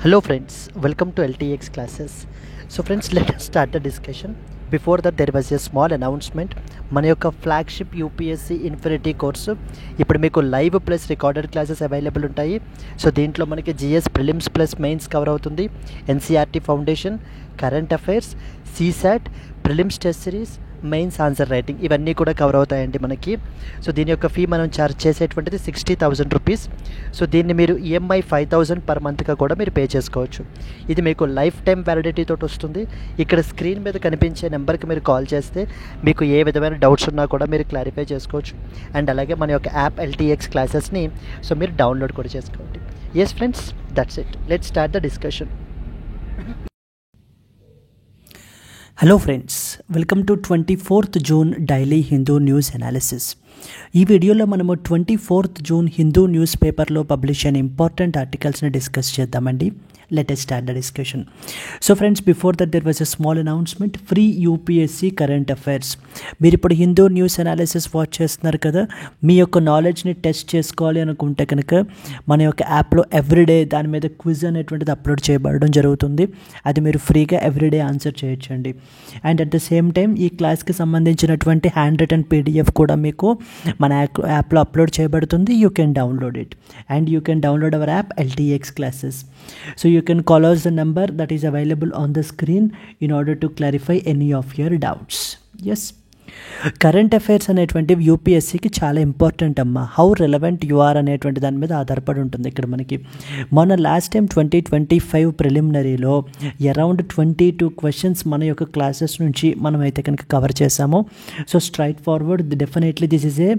Hello friends, welcome to LTX classes. So friends, let us start the discussion. Before that there was a small announcement. మన యొక్క flagship UPSC infinity course ఇప్పుడు మీకు live plus recorded classes available ఉంటాయి. So దీంట్లో మనకి GS prelims plus mains cover అవుతుంది, NCERT foundation, current affairs, CSAT, prelims test series, mains answer writing ఇవన్నీ కూడా కవర్ అవుతాయండి మనకి. సో దీని యొక్క ఫీ మనం ఛార్జ్ చేసేటువంటిది 60,000 రూపీస్. సో దీన్ని మీరు ఈఎంఐ 5,000 పర్ మంత్గా కూడా మీరు పే చేసుకోవచ్చు. ఇది మీకు లైఫ్ టైం వ్యాలిడిటీ తోటి వస్తుంది. ఇక్కడ స్క్రీన్ మీద కనిపించే నెంబర్కి మీరు కాల్ చేస్తే మీకు ఏ విధమైన డౌట్స్ ఉన్నా కూడా మీరు క్లారిఫై చేసుకోవచ్చు. అండ్ అలాగే మన యొక్క యాప్ ఎల్టీఎక్స్ క్లాసెస్ని సో మీరు డౌన్లోడ్ కూడా చేసుకోండి. Yes friends, that's it. Let's start the discussion. Hello friends, welcome to 24th June daily Hindu news analysis. ఈ వీడియోలో మనము 24th జూన్ హిందూ న్యూస్ పేపర్లో పబ్లిష్ అయిన ఇంపార్టెంట్ ఆర్టికల్స్ని డిస్కస్ చేద్దామండి. లెట్ us start the discussion. So friends, before that there was a small announcement. Free UPSC current affairs. మీరు ఇప్పుడు హిందూ న్యూస్ అనాలిసిస్ వాచ్ చేస్తున్నారు కదా, మీ యొక్క నాలెడ్జ్ని టెస్ట్ చేసుకోవాలి అనుకుంటే కనుక మన యొక్క యాప్లో ఎవ్రీడే దాని మీద క్విజ్ అనేటువంటిది అప్లోడ్ చేయబడడం జరుగుతుంది. అది మీరు ఫ్రీగా ఎవ్రీడే ఆన్సర్ చేయొచ్చండి. And at the same time ఈ క్లాస్కి సంబంధించినటువంటి హ్యాండ్ రిటన్ పీడిఎఫ్ కూడా మీకు మన యాప్లో అప్లోడ్ చేయబడుతుంది. You can download it and you can download hour app LTX classes. So you can call us the number that is available on the screen in order to clarify any of your doubts. Yes. Current affairs అనేటువంటివి యూపీఎస్సీకి చాలా important అమ్మ. How relevant you are అనేటువంటి దాని మీద ఆధారపడి ఉంటుంది. ఇక్కడ మనకి మొన్న లాస్ట్ టైం 2025 ప్రిలిమినరీలో అరౌండ్ 22 క్వశ్చన్స్ మన యొక్క క్లాసెస్ నుంచి మనం అయితే కనుక కవర్ చేసాము. So straight forward definitely this is a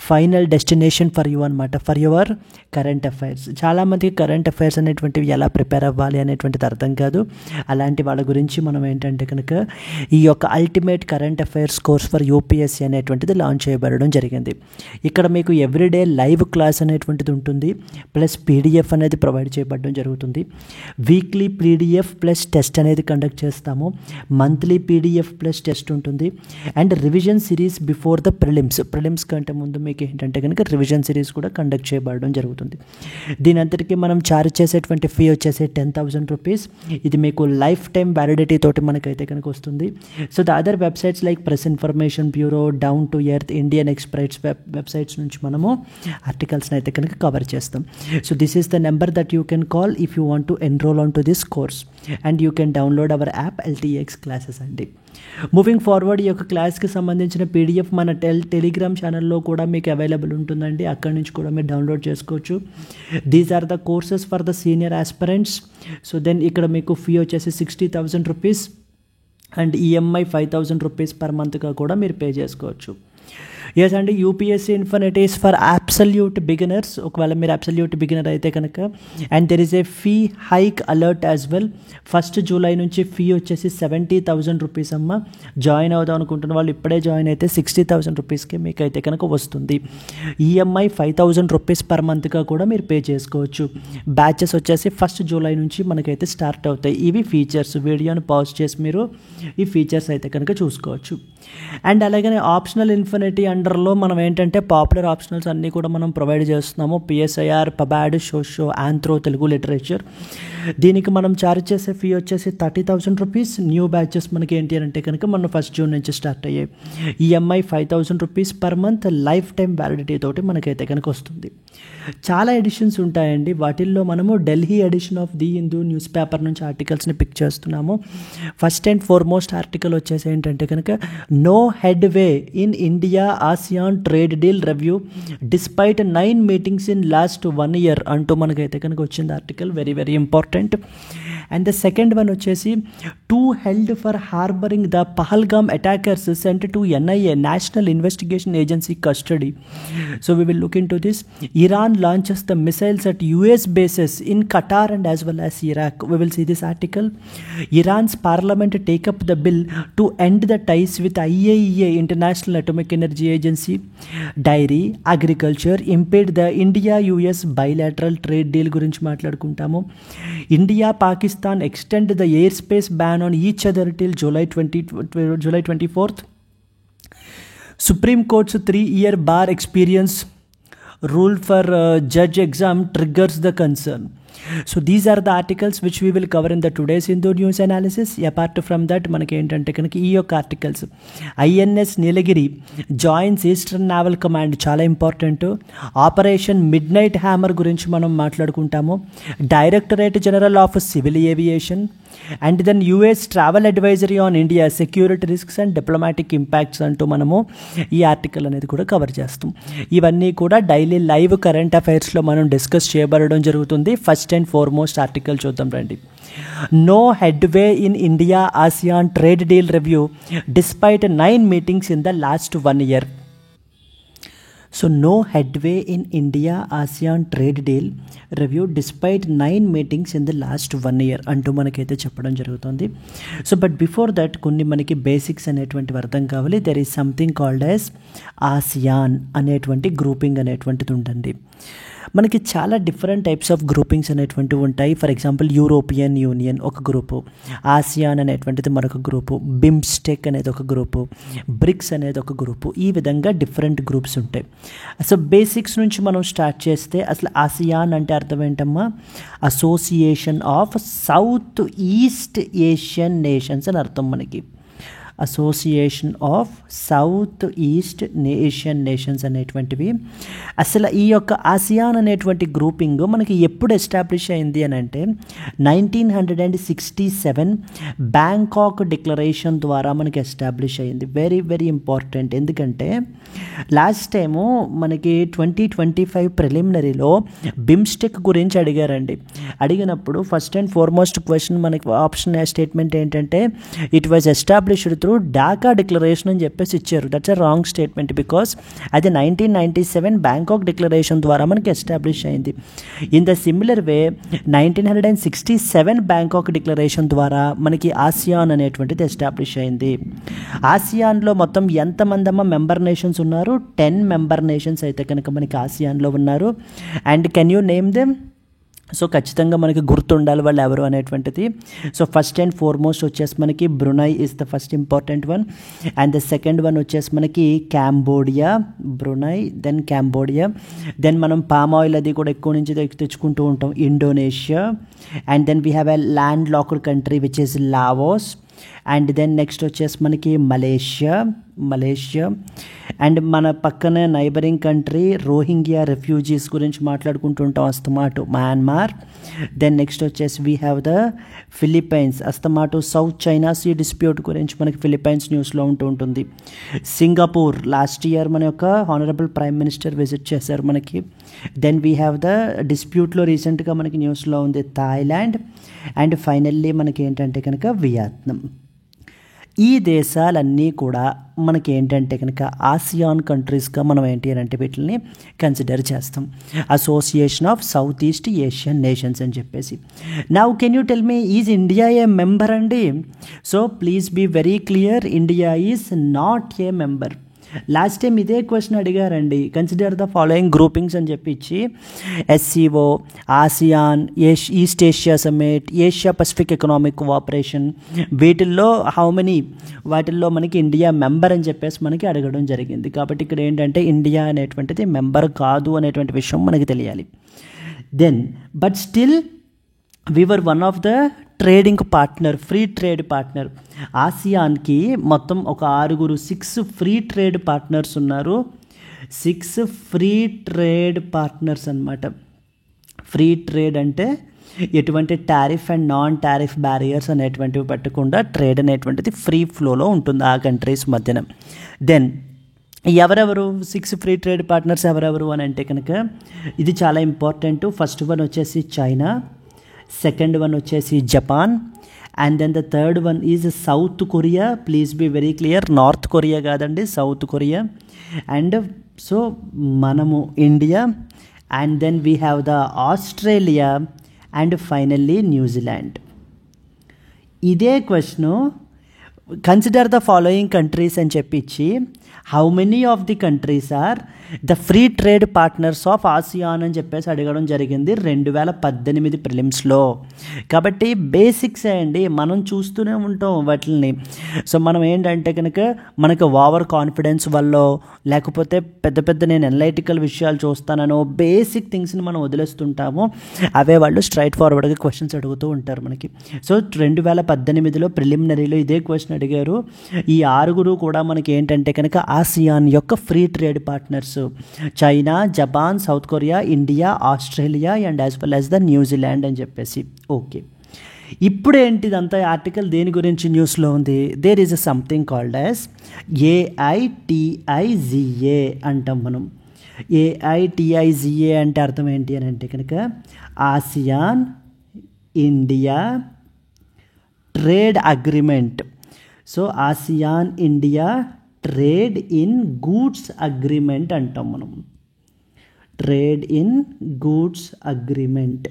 final destination for you అనమాట, ఫర్ యువర్ కరెంట్ అఫైర్స్. చాలామందికి కరెంట్ అఫైర్స్ అనేటువంటివి ఎలా ప్రిపేర్ అవ్వాలి అనేటువంటిది అర్థం కాదు. అలాంటి వాళ్ళ గురించి మనం ఏంటంటే కనుక ఈ యొక్క ultimate current affairs course for UPSC అనేటువంటిది లాంచ్ చేయబడడం జరిగింది. ఇక్కడ మీకు ఎవ్రీడే లైవ్ క్లాస్ అనేటువంటిది ఉంటుంది, ప్లస్ పీడిఎఫ్ అనేది ప్రొవైడ్ చేయబడడం జరుగుతుంది. వీక్లీ పీడిఎఫ్ ప్లస్ టెస్ట్ అనేది కండక్ట్ చేస్తాము. మంత్లీ పీడిఎఫ్ ప్లస్ టెస్ట్ ఉంటుంది. And revision series before the prelims కంటే ముందు మీకు ఏంటంటే కనుక రివిజన్ సిరీస్ కూడా కండక్ట్ చేయబడడం జరుగుతుంది. దీని అంతటికీ మనం ఛార్జ్ చేసేటువంటి ఫీ వచ్చేసి 10,000 రూపీస్. ఇది మీకు లైఫ్ టైం వ్యాలిడిటీ తోటి మనకైతే కనుక వస్తుంది. So the other websites like press information bureau, down to earth, Indian express websites నుంచి మనము ఆర్టికల్స్ని అయితే కనుక కవర్ చేస్తాం. So this is the number that you can call if you want to enrol on to this course and you can download hour app LTX classes అండి. Moving forward, ఈ యొక్క క్లాస్కి సంబంధించిన పీడిఎఫ్ మన టెలిగ్రామ్ ఛానల్లో కూడా మీకు అవైలబుల్ ఉంటుందండి. అక్కడి నుంచి కూడా మీరు డౌన్లోడ్ చేసుకోవచ్చు. These are the courses for the senior aspirants. So then ఇక్కడ మీకు ఫీ వచ్చేసి 60,000 rupees and EMI 5,000 rupees per మంత్గా కూడా మీరు పే చేసుకోవచ్చు. ఎస్ అండి, UPSC infinities for absolute beginners. ఒకవేళ మీరు అబ్సల్యూట్ బిగినర్ అయితే కనుక and there is a fee hike alert as well. 1st July నుంచి ఫీ వచ్చేసి 70,000 రూపీస్ అమ్మ. జాయిన్ అవుదాం అనుకుంటున్న వాళ్ళు ఇప్పుడే జాయిన్ అయితే 60,000 రూపీస్కి మీకు అయితే కనుక వస్తుంది. ఈఎంఐ 5,000 రూపీస్ పర్ మంత్గా కూడా మీరు పే చేసుకోవచ్చు. బ్యాచెస్ వచ్చేసి 1st జూలై నుంచి మనకైతే స్టార్ట్ అవుతాయి. ఇవి ఫీచర్స్. వీడియోని పాజ్ చేసి మీరు ఈ ఫీచర్స్ అయితే కనుక చూసుకోవచ్చు. అండ్ అలాగనే ఆప్షనల్ ఇన్ఫినిటీ అండర్లో మనం ఏంటంటే పాపులర్ ఆప్షనల్స్ అన్నీ కూడా మనం ప్రొవైడ్ చేస్తున్నాము. PSIR, pubad, socio, anthro, Telugu literature. దీనికి మనం ఛార్జ్ చేసే ఫీ వచ్చేసి 30,000 రూపీస్. న్యూ బ్యాచెస్ మనకి ఏంటి అంటే కనుక మన 1st జూన్ నుంచి స్టార్ట్ అయ్యాయి. EMI 5,000 rupees per month, life time validity తోటి మనకైతే కనుక వస్తుంది. చాలా ఎడిషన్స్ ఉంటాయండి. వాటిల్లో మనము Delhi edition of the Hindu news paper నుంచి ఆర్టికల్స్ని పిక్ చేస్తున్నాము. ఫస్ట్ అండ్ ఫార్మోస్ట్ ఆర్టికల్ వచ్చేసి ఏంటంటే కనుక no headway in India ASEAN trade deal review despite 9 meetings in last 1 year అంటూ మనకైతే కనుక వచ్చింది ఆర్టికల్. Very very important. And the second one వచ్చేసి 2 held for harbouring the Pahalgam attackers sent to NIA, national investigation agency custody. So we will look in to this. Iran launches the missiles at US bases in Qatar and as well as Iraq. We will see this article. Iran's parliament take up the bill to end the ties with IAEA, International Atomic Energy Agency. Dairy, agriculture impede the India-US bilateral trade deal గురించి మాట్లాడుకుంటాము. India, Pakistan extend the airspace ban on each other till July 24th. Supreme Court's 3-year bar experience rule for judge exam triggers the concern. So these are the articles which we will cover in the today's Hindu news analysis. Apart from that మనకి ఏంటంటే కనుక ఈ యొక్క ఆర్టికల్స్ INS Nilgiri joins eastern naval command చాలా important. Operation midnight hammer గురించి మనం మాట్లాడుకుంటాము. Directorate general of civil aviation and then US travel advisory on India security risks and diplomatic impacts అంటూ మనము ఈ ఆర్టికల్ అనేది కూడా కవర్ చేస్తాం. ఇవన్నీ కూడా డైలీ లైవ్ కరెంట్ అఫైర్స్లో మనం డిస్కస్ చేయబడడం జరుగుతుంది. ఫస్ట్ అండ్ ఫార్మోస్ట్ ఆర్టికల్ చూద్దాం రండి. No headway in India ASEAN trade deal review despite 9 meetings in the last 1 year. So no headway in India ASEAN trade deal review despite 9 meetings in the last 1 year అంటూ మనకైతే చెప్పడం జరుగుతుంది. So but before that కొన్ని మనకి basics అనేటువంటివి అర్థం కావాలి. There is something called as ASEAN అనేటువంటి గ్రూపింగ్ అనేటువంటిది ఉండండి. మనకి చాలా డిఫరెంట్ టైప్స్ ఆఫ్ గ్రూపింగ్స్ అనేటువంటివి ఉంటాయి. ఫర్ ఎగ్జాంపుల్ యూరోపియన్ యూనియన్ ఒక గ్రూపు, ఆసియాన్ అనేటువంటిది మరొక గ్రూపు, బిమ్స్టెక్ అనేది ఒక గ్రూపు, బ్రిక్స్ అనేది ఒక గ్రూపు. ఈ విధంగా డిఫరెంట్ గ్రూప్స్ ఉంటాయి. సో బేసిక్స్ నుంచి మనం స్టార్ట్ చేస్తే అసలు ఆసియాన్ అంటే అర్థం ఏంటమ్మా? Association of South east Asian Nations అని అర్థం మనకి. Association of South east Asian nations అనేటువంటివి. అసలు ఈ యొక్క ఆసియాన్ అనేటువంటి గ్రూపింగ్ మనకి ఎప్పుడు ఎస్టాబ్లిష్ అయింది అని అంటే 1967 బ్యాంకాక్ డిక్లరేషన్ ద్వారా మనకి ఎస్టాబ్లిష్ అయింది. Very very important. ఎందుకంటే లాస్ట్ టైము మనకి 2025 ప్రిలిమినరీలో బిమ్స్టెక్ గురించి అడిగారండి. అడిగినప్పుడు ఫస్ట్ అండ్ ఫార్మోస్ట్ క్వశ్చన్ మనకి ఆప్షన్ స్టేట్మెంట్ ఏంటంటే it was established through Dhaka declaration అని చెప్పేసి ఇచ్చారు. That's a wrong statement because అది 1997 బ్యాంకాక్ డిక్లరేషన్ ద్వారా మనకి ఎస్టాబ్లిష్ అయింది. In the similar way 1967 Bangkok declaration ద్వారా మనకి ఆసియాన్ అనేటువంటిది ఎస్టాబ్లిష్ అయింది. ఆసియాన్లో మొత్తం ఎంతమంది అమ్మ మెంబర్ నేషన్స్ ఉన్నారు? 10 మెంబర్ నేషన్స్ అయితే కనుక మనకి ఆసియాన్లో ఉన్నారు. And can you name them? So ఖచ్చితంగా మనకి గుర్తుండాలి వాళ్ళు ఎవరు అనేటువంటిది. సో ఫస్ట్ అండ్ ఫార్మోస్ట్ వచ్చేసి మనకి Brunei is the first important one. And the second one వచ్చేసి మనకి Cambodia. Brunei, then Cambodia. Then మనం పామ్ ఆయిల్ అది కూడా ఎక్కువ నుంచి తెచ్చుకుంటూ ఉంటాం, Indonesia. And then we have a land locked country which is Laos. And then next వచ్చేసి మనకి మలేషియా. అండ్ మన పక్కనే నైబరింగ్ కంట్రీ రోహింగ్యా రెఫ్యూజీస్ గురించి మాట్లాడుకుంటుంటాం అస్తమాటు, మయన్మార్. దెన్ నెక్స్ట్ వచ్చేసి వీ హ్యావ్ ద ఫిలిప్పైన్స్. అస్తమాటు సౌత్ చైనా సీ డిస్ప్యూట్ గురించి మనకి ఫిలిప్పైన్స్ న్యూస్లో ఉంటుంది. సింగపూర్ లాస్ట్ ఇయర్ మన యొక్క హానరబుల్ ప్రైమ్ మినిస్టర్ విజిట్ చేశారు మనకి. దెన్ వీ హ్యావ్ ద డిస్ప్యూట్లో రీసెంట్గా మనకి న్యూస్లో ఉంది థాయిలాండ్. అండ్ ఫైనల్లీ మనకి ఏంటంటే కనుక వియత్నాం. ఈ దేశాలన్నీ కూడా మనకి ఏంటంటే కనుక ఆసియాన్ కంట్రీస్గా మనం ఏంటి అని అంటే వీటిని కన్సిడర్ చేస్తాం. Association of South east Asian Nations అని చెప్పేసి. Now can you tell me is India a member అండి? So please be very clear, India is not a member. Last time ఇదే క్వశ్చన్ అడిగారండి. కన్సిడర్ ద ఫాలోయింగ్ గ్రూపింగ్స్ అని చెప్పించి SCO, ASEAN, East Asia Summit, Asia Pacific Economic Cooperation, వీటిల్లో how many వాటిల్లో మనకి India member అని చెప్పేసి మనకి అడగడం జరిగింది. కాబట్టి ఇక్కడ ఏంటంటే ఇండియా అనేటువంటిది మెంబర్ కాదు అనేటువంటి విషయం మనకి తెలియాలి. Then but still we were one of the trading partner, free trade partner. ఆసియాన్కి మొత్తం ఒక 6 ఫ్రీ ట్రేడ్ పార్ట్నర్స్ ఉన్నారు. 6 ఫ్రీ ట్రేడ్ పార్ట్నర్స్ అన్నమాట. ఫ్రీ ట్రేడ్ అంటే ఎటువంటి tariff and non tariff barriers అనేటువంటివి పెట్టకుండా ట్రేడ్ అనేటువంటిది ఫ్రీ ఫ్లోలో ఉంటుంది ఆ కంట్రీస్ మధ్యన. దెన్ ఎవరెవరు 6 ఫ్రీ ట్రేడ్ పార్ట్నర్స్ ఎవరెవరు అని అంటే కనుక ఇది చాలా ఇంపార్టెంట్. ఫస్ట్ వన్ వచ్చేసి చైనా, సెకండ్ వన్ వచ్చేసి Japan, and then the third one is South Korea. Please be very clear, North Korea కాదండి, సౌత్ కొరియా. అండ్ సో మనము India, and then we have the Australia, and finally New Zealand. ఇదే question consider the following countries అని చెప్పించి how many of the countries are the free trade partners of ASEAN అని చెప్పేసి అడగడం జరిగింది 2018 ప్రిలిమ్స్లో. కాబట్టి basics అండి, మనం చూస్తూనే ఉంటాం వాటిని. సో మనం ఏంటంటే కనుక మనకు ఓవర్ కాన్ఫిడెన్స్ వల్ల, లేకపోతే పెద్ద పెద్ద నేను ఎనలైటికల్ విషయాలు చూస్తానో బేసిక్ థింగ్స్ని మనం వదిలేస్తుంటాము. అవే వాళ్ళు స్ట్రైట్ ఫార్వర్డ్గా క్వశ్చన్స్ అడుగుతూ ఉంటారు మనకి. సో 2018లో ప్రిలిమినరీలో ఇదే క్వశ్చన్ అడిగారు. ఈ 6 కూడా మనకి ఏంటంటే కనుక ఆసియాన్ యొక్క free trade partners, China, Japan, south Korea, India, Australia and as well as the New Zealand అని చెప్పేసి. ఓకే, ఇప్పుడు ఏంటిదంతా ఆర్టికల్ దేని గురించి న్యూస్లో ఉంది? There is a something called as AITIZA అంటాం మనం. AITIZA అంటే అర్థం ఏంటి అని అంటే కనుక ASEAN India trade agreement. So ASEAN India trade in goods agreement అంటాం మనం. Trade in goods agreement.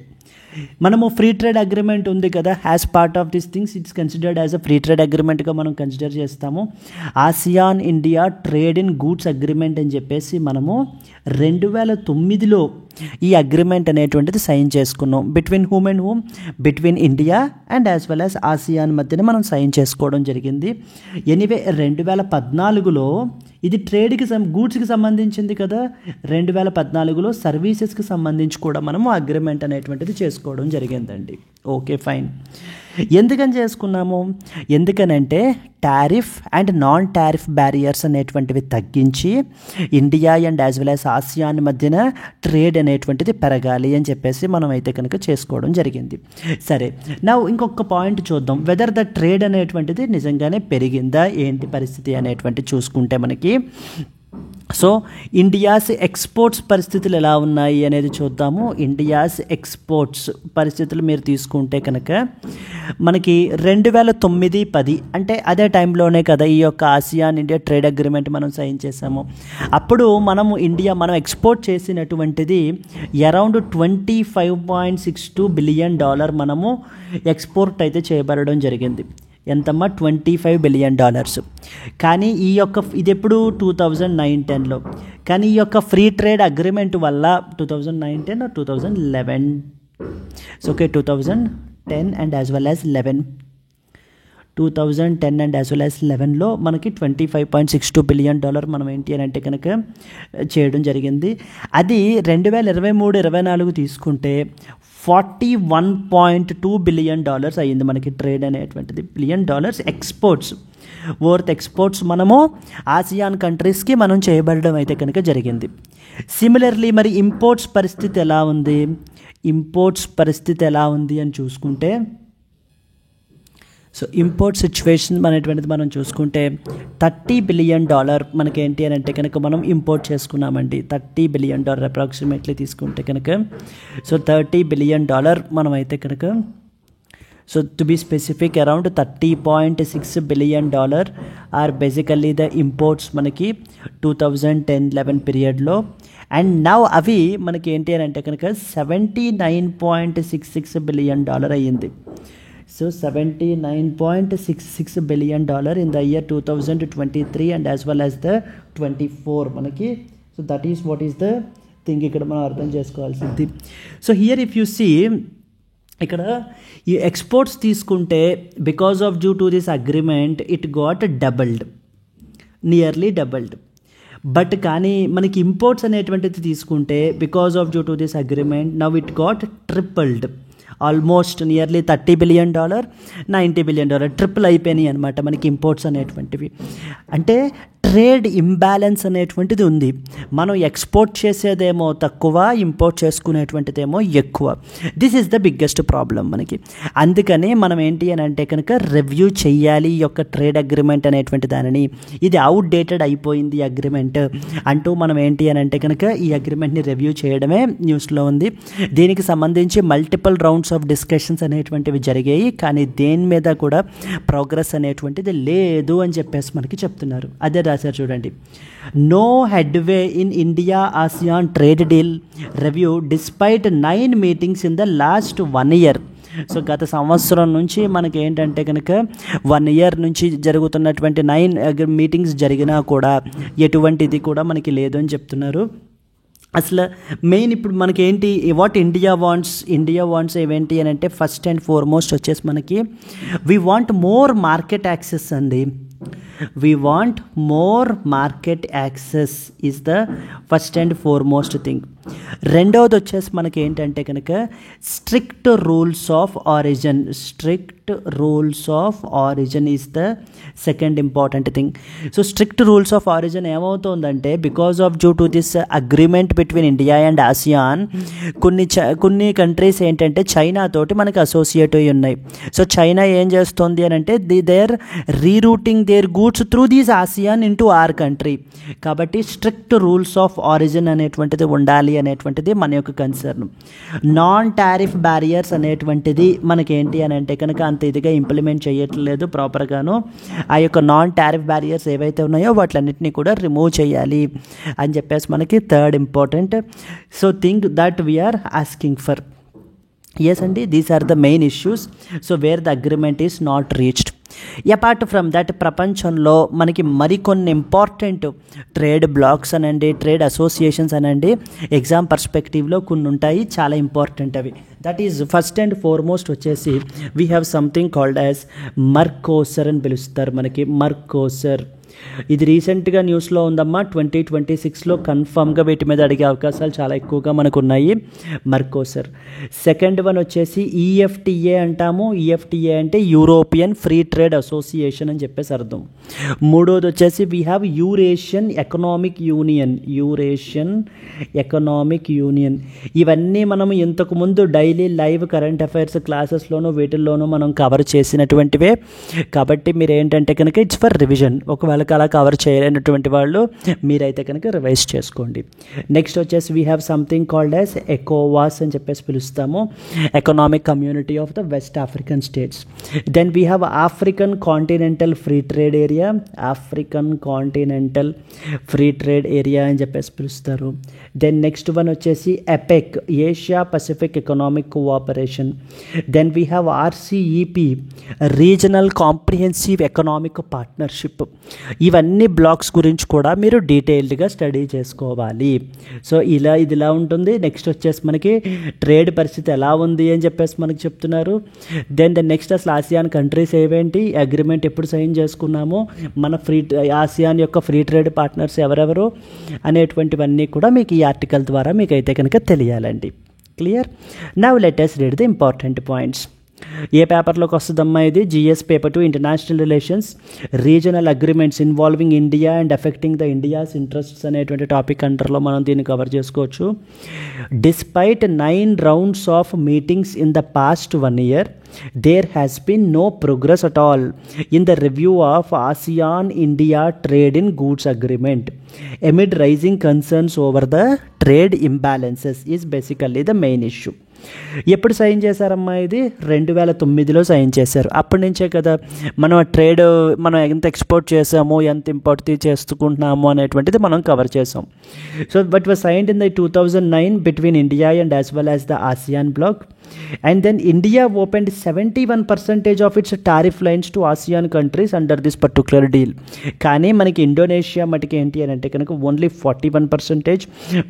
మనము ఫ్రీ ట్రేడ్ అగ్రిమెంట్ ఉంది కదా, as part of this things it's considered as a free trade అగ్రిమెంట్గా మనం కన్సిడర్ చేస్తాము. ASEAN India trade in goods agreement అని చెప్పేసి మనము 2009లో ఈ అగ్రిమెంట్ అనేటువంటిది సైన్ చేసుకున్నాం. Between whom and whom, between India and as well as ASEAN మధ్యన మనం సైన్ చేసుకోవడం జరిగింది. ఎనీవే 2014లో ఇది ట్రేడ్కి గూడ్స్కి సంబంధించింది కదా, 2014లో సర్వీసెస్కి సంబంధించి కూడా మనము అగ్రిమెంట్ అనేటువంటిది చేసుకోవడం జరిగిందండి. Okay fine. ఎందుకని చేసుకున్నాము? ఎందుకనంటే tariff and non tariff barriers అనేటువంటివి తగ్గించి India and as well as ASEAN మధ్యన ట్రేడ్ అనేటువంటిది పెరగాలి అని చెప్పేసి మనం అయితే కనుక చేసుకోవడం జరిగింది. సరే, నా ఇంకొక పాయింట్ చూద్దాం. వెదర్ ద ట్రేడ్ అనేటువంటిది నిజంగానే పెరిగిందా ఏంటి పరిస్థితి అనేటువంటి చూసుకుంటే మనకి, సో ఇండియాస్ ఎక్స్పోర్ట్స్ పరిస్థితులు ఎలా ఉన్నాయి అనేది చూద్దాము. ఇండియాస్ ఎక్స్పోర్ట్స్ పరిస్థితులు మీరు తీసుకుంటే కనుక మనకి 2009-10 అంటే అదే టైంలోనే కదా ఈ యొక్క ఆసియాన్ ఇండియా ట్రేడ్ అగ్రిమెంట్ మనం సైన్ చేసాము. అప్పుడు మనం ఎక్స్పోర్ట్ చేసినటువంటిది అరౌండ్ $25.62 బిలియన్ మనము ఎక్స్పోర్ట్ అయితే చేయబడడం జరిగింది. ఎంతమ్మా? $25 బిలియన్. కానీ ఇది ఎప్పుడు 2009-10లో. కానీ ఈ యొక్క ఫ్రీ ట్రేడ్ అగ్రిమెంట్ వల్ల 2009-10 or 2011, so okay 2010 and as well as 11, 2010 and as well as 11లో మనకి $25.62 బిలియన్ మనం ఏంటి అని అంటే కనుక చేయడం జరిగింది. అది 2023-24 తీసుకుంటే $41.2 బిలియన్ అయ్యింది మనకి ట్రేడ్ అనేటువంటిది. బిలియన్ ఎక్స్పోర్ట్స్, వర్త్ ఎక్స్పోర్ట్స్ మనము ఆసియాన్ కంట్రీస్కి మనం చేయబడడం అయితే కనుక జరిగింది. సిమిలర్లీ మరి ఇంపోర్ట్స్ పరిస్థితి ఎలా ఉంది అని చూసుకుంటే, సో ఇంపోర్ట్ సిచ్యువేషన్ అనేటువంటిది మనం చూసుకుంటే $30 బిలియన్ మనకి ఏంటి అని అంటే కనుక మనం ఇంపోర్ట్ చేసుకున్నామండి. $30 బిలియన్ అప్రాక్సిమేట్లీ తీసుకుంటే కనుక, సో $30 బిలియన్ మనం అయితే కనుక, so to be specific around $30.6 billion are basically the imports మనకి 2010-11 పీరియడ్లో. అండ్ నౌ అవి మనకి ఏంటి అని అంటే కనుక $79.66 బిలియన్ అయ్యింది. So $79.66 billion in the year 2023 and as well as the 24 మనకి. So that is what is the thing ఇక్కడ మనం అర్థం చేసుకోవాల్సింది. So here if you see, ఇక్కడ ఈ ఎక్స్పోర్ట్స్ తీసుకుంటే because of due to this agreement it got nearly doubled. But కానీ మనకి ఇంపోర్ట్స్ అనేటువంటిది తీసుకుంటే because of due to this agreement now it got tripled. Almost nearly $30 billion, $90 billion, triple అయిపోయినాయి అనమాట మనకి ఇంపోర్ట్స్ అనేటువంటివి. అంటే ట్రేడ్ ఇంబ్యాలెన్స్ అనేటువంటిది ఉంది. మనం ఎక్స్పోర్ట్ చేసేదేమో తక్కువ, ఇంపోర్ట్ చేసుకునేటువంటిదేమో ఎక్కువ. This is the biggest problem మనకి. అందుకని మనం ఏంటి అని అంటే కనుక రివ్యూ చెయ్యాలి ఈ యొక్క ట్రేడ్ అగ్రిమెంట్ అనేటువంటి దానిని. ఇది అవుట్డేటెడ్ అయిపోయింది అగ్రిమెంట్ అంటూ మనం ఏంటి అని అంటే కనుక ఈ అగ్రిమెంట్ని రివ్యూ చేయడమే న్యూస్లో ఉంది. దీనికి సంబంధించి మల్టిపుల్ రౌండ్స్ ఆఫ్ డిస్కషన్స్ అనేటువంటివి జరిగాయి, కానీ దేని మీద కూడా ప్రోగ్రెస్ అనేటువంటిది లేదు అని చెప్పేసి మనకి చెప్తున్నారు. అదే రాశారు చూడండి. No headway in India ASEAN trade deal review despite 9 meetings in the last 1 year so గత సంవత్సరం నుంచి మనకి ఏంటంటే కనుక 1 ఇయర్ నుంచి జరుగుతున్నటువంటి 9 మీటింగ్స్ జరిగినా కూడా ఎటువంటిది కూడా మనకి లేదు అని చెప్తున్నారు. అసలు మెయిన్ ఇప్పుడు మనకి ఏంటి వాట్ ఇండియా వాంట్స్ ఏవేంటి అని అంటే ఫస్ట్ అండ్ ఫార్మోస్ట్ వచ్చేసి మనకి we want more market access అండి. we want more market access is the first and foremost thing. రెండవది వచ్చేసి మనకి ఏంటంటే కనుక strict rules of origin is the second important thing. So strict rules of origin ఏమవుతుందంటే because of due to this agreement between India and ASEAN కొన్ని countries ఏంటంటే China తోటి మనకి అసోసియేట్ అయి ఉన్నాయి. సో చైనా ఏం చేస్తుంది అని అంటే they are rerouting their goods through these ASEAN into our country. కాబట్టి స్ట్రిక్ట్ రూల్స్ ఆఫ్ ఆరిజిన్ అనేటువంటిది ఉండాలి అనేటువంటిది మన యొక్క కన్సర్న్. నాన్ టారిఫ్ బ్యారియర్స్ అనేటువంటిది మనకేంటి అని అంటే కనుక అంత ఇదిగా ఇంప్లిమెంట్ చేయట్లేదు ప్రాపర్గాను. ఆ యొక్క నాన్ టారిఫ్ బ్యారియర్స్ ఏవైతే ఉన్నాయో వాటిలన్నింటినీ కూడా రిమూవ్ చేయాలి అని చెప్పేసి మనకి third important. So think that we are asking for. Yes అండి, these are the main issues. So where the agreement is not reached. Apart from that ప్రపంచంలో మనకి మరికొన్ని ఇంపార్టెంట్ ట్రేడ్ బ్లాక్స్ అనండి, ట్రేడ్ అసోసియేషన్స్ అనండి, ఎగ్జామ్ పర్స్పెక్టివ్లో కొన్ని ఉంటాయి, చాలా ఇంపార్టెంట్ అవి. That is first and foremost వచ్చేసి we have something called as Mercosur అని పిలుస్తారు మనకి. మర్కోసర్ ఇది రీసెంట్గా న్యూస్లో ఉందమ్మా. 2026లో కన్ఫామ్గా వీటి మీద అడిగే అవకాశాలు చాలా ఎక్కువగా మనకు ఉన్నాయి. మర్కోసర్. సెకండ్ వన్ వచ్చేసి ఈఎఫ్టిఏ అంటాము. ఈఎఫ్టిఏ అంటే యూరోపియన్ ఫ్రీ ట్రేడ్ అసోసియేషన్ అని చెప్పేసి అర్థం. మూడోది వచ్చేసి we have Eurasian economic union. ఇవన్నీ మనం ఇంతకుముందు డైలీ లైవ్ కరెంట్ అఫైర్స్ క్లాసెస్లోనూ వీటిల్లోనూ మనం కవర్ చేసినటువంటివే. కాబట్టి మీరు ఏంటంటే కనుక ఇట్స్ ఫర్ రివిజన్. ఒకవేళ అలా కవర్ చేయలేనటువంటి వాళ్ళు మీరైతే కనుక రివైజ్ చేసుకోండి. నెక్స్ట్ వచ్చేసి we have something called as ఎకోవాస్ అని చెప్పేసి పిలుస్తాము. Economic Community of the West African States. Then we have African Continental Free Trade Area అని చెప్పేసి పిలుస్తారు. దెన్ నెక్స్ట్ వన్ వచ్చేసి APEC, Asia Pacific Economic Cooperation. Then we have RCEP, Regional Comprehensive Economic Partnership. ఇవన్నీ blocs గురించి కూడా మీరు డీటెయిల్డ్గా study చేసుకోవాలి. సో ఇదిలా ఉంటుంది. నెక్స్ట్ వచ్చేసి మనకి ట్రేడ్ పరిస్థితి ఎలా ఉంది అని చెప్పేసి మనకి చెప్తున్నారు. దెన్ నెక్స్ట్ అసలు ఆసియాన్ కంట్రీస్ ఏవేంటి, అగ్రిమెంట్ ఎప్పుడు సైన్ చేసుకున్నాము, మన ఆసియాన్ యొక్క ఫ్రీ ట్రేడ్ పార్ట్నర్స్ ఎవరెవరు అనేటువంటివన్నీ కూడా మీకు ఈ ఆర్టికల్ ద్వారా మీకు అయితే కనుక తెలియాలండి. Clear? Now let us read the important points. ఏ పేపర్లోకి వస్తుందమ్మా ఇది? GS paper 2 international Relations, regional agreements involving India and affecting the India's interests అనేటువంటి టాపిక్ అంటర్లో మనం దీన్ని కవర్ చేసుకోవచ్చు. Despite 9 rounds of meetings in the past 1 year, there has been no progress at all in the review of ASEAN-India trade in goods agreement amid rising concerns over the trade imbalances is basically the main issue. ఎప్పుడు sign చేశారమ్మా ఇది? 2009లో sign చేశారు. అప్పటి నుంచే కదా మనం trade మనం ఎంత export చేసాము, ఎంత ఇంపోర్ట్ చేసుకుంటున్నాము అనేటువంటిది మనం కవర్ చేసాం. So but was signed in the 2009 between India and as well as the ASEAN bloc. And then India opened 71% of its tariff lines to ASEAN countries under this particular deal. కానీ మనకి Indonesia మటుకు ఏంటి అని అంటే కనుక only 41%,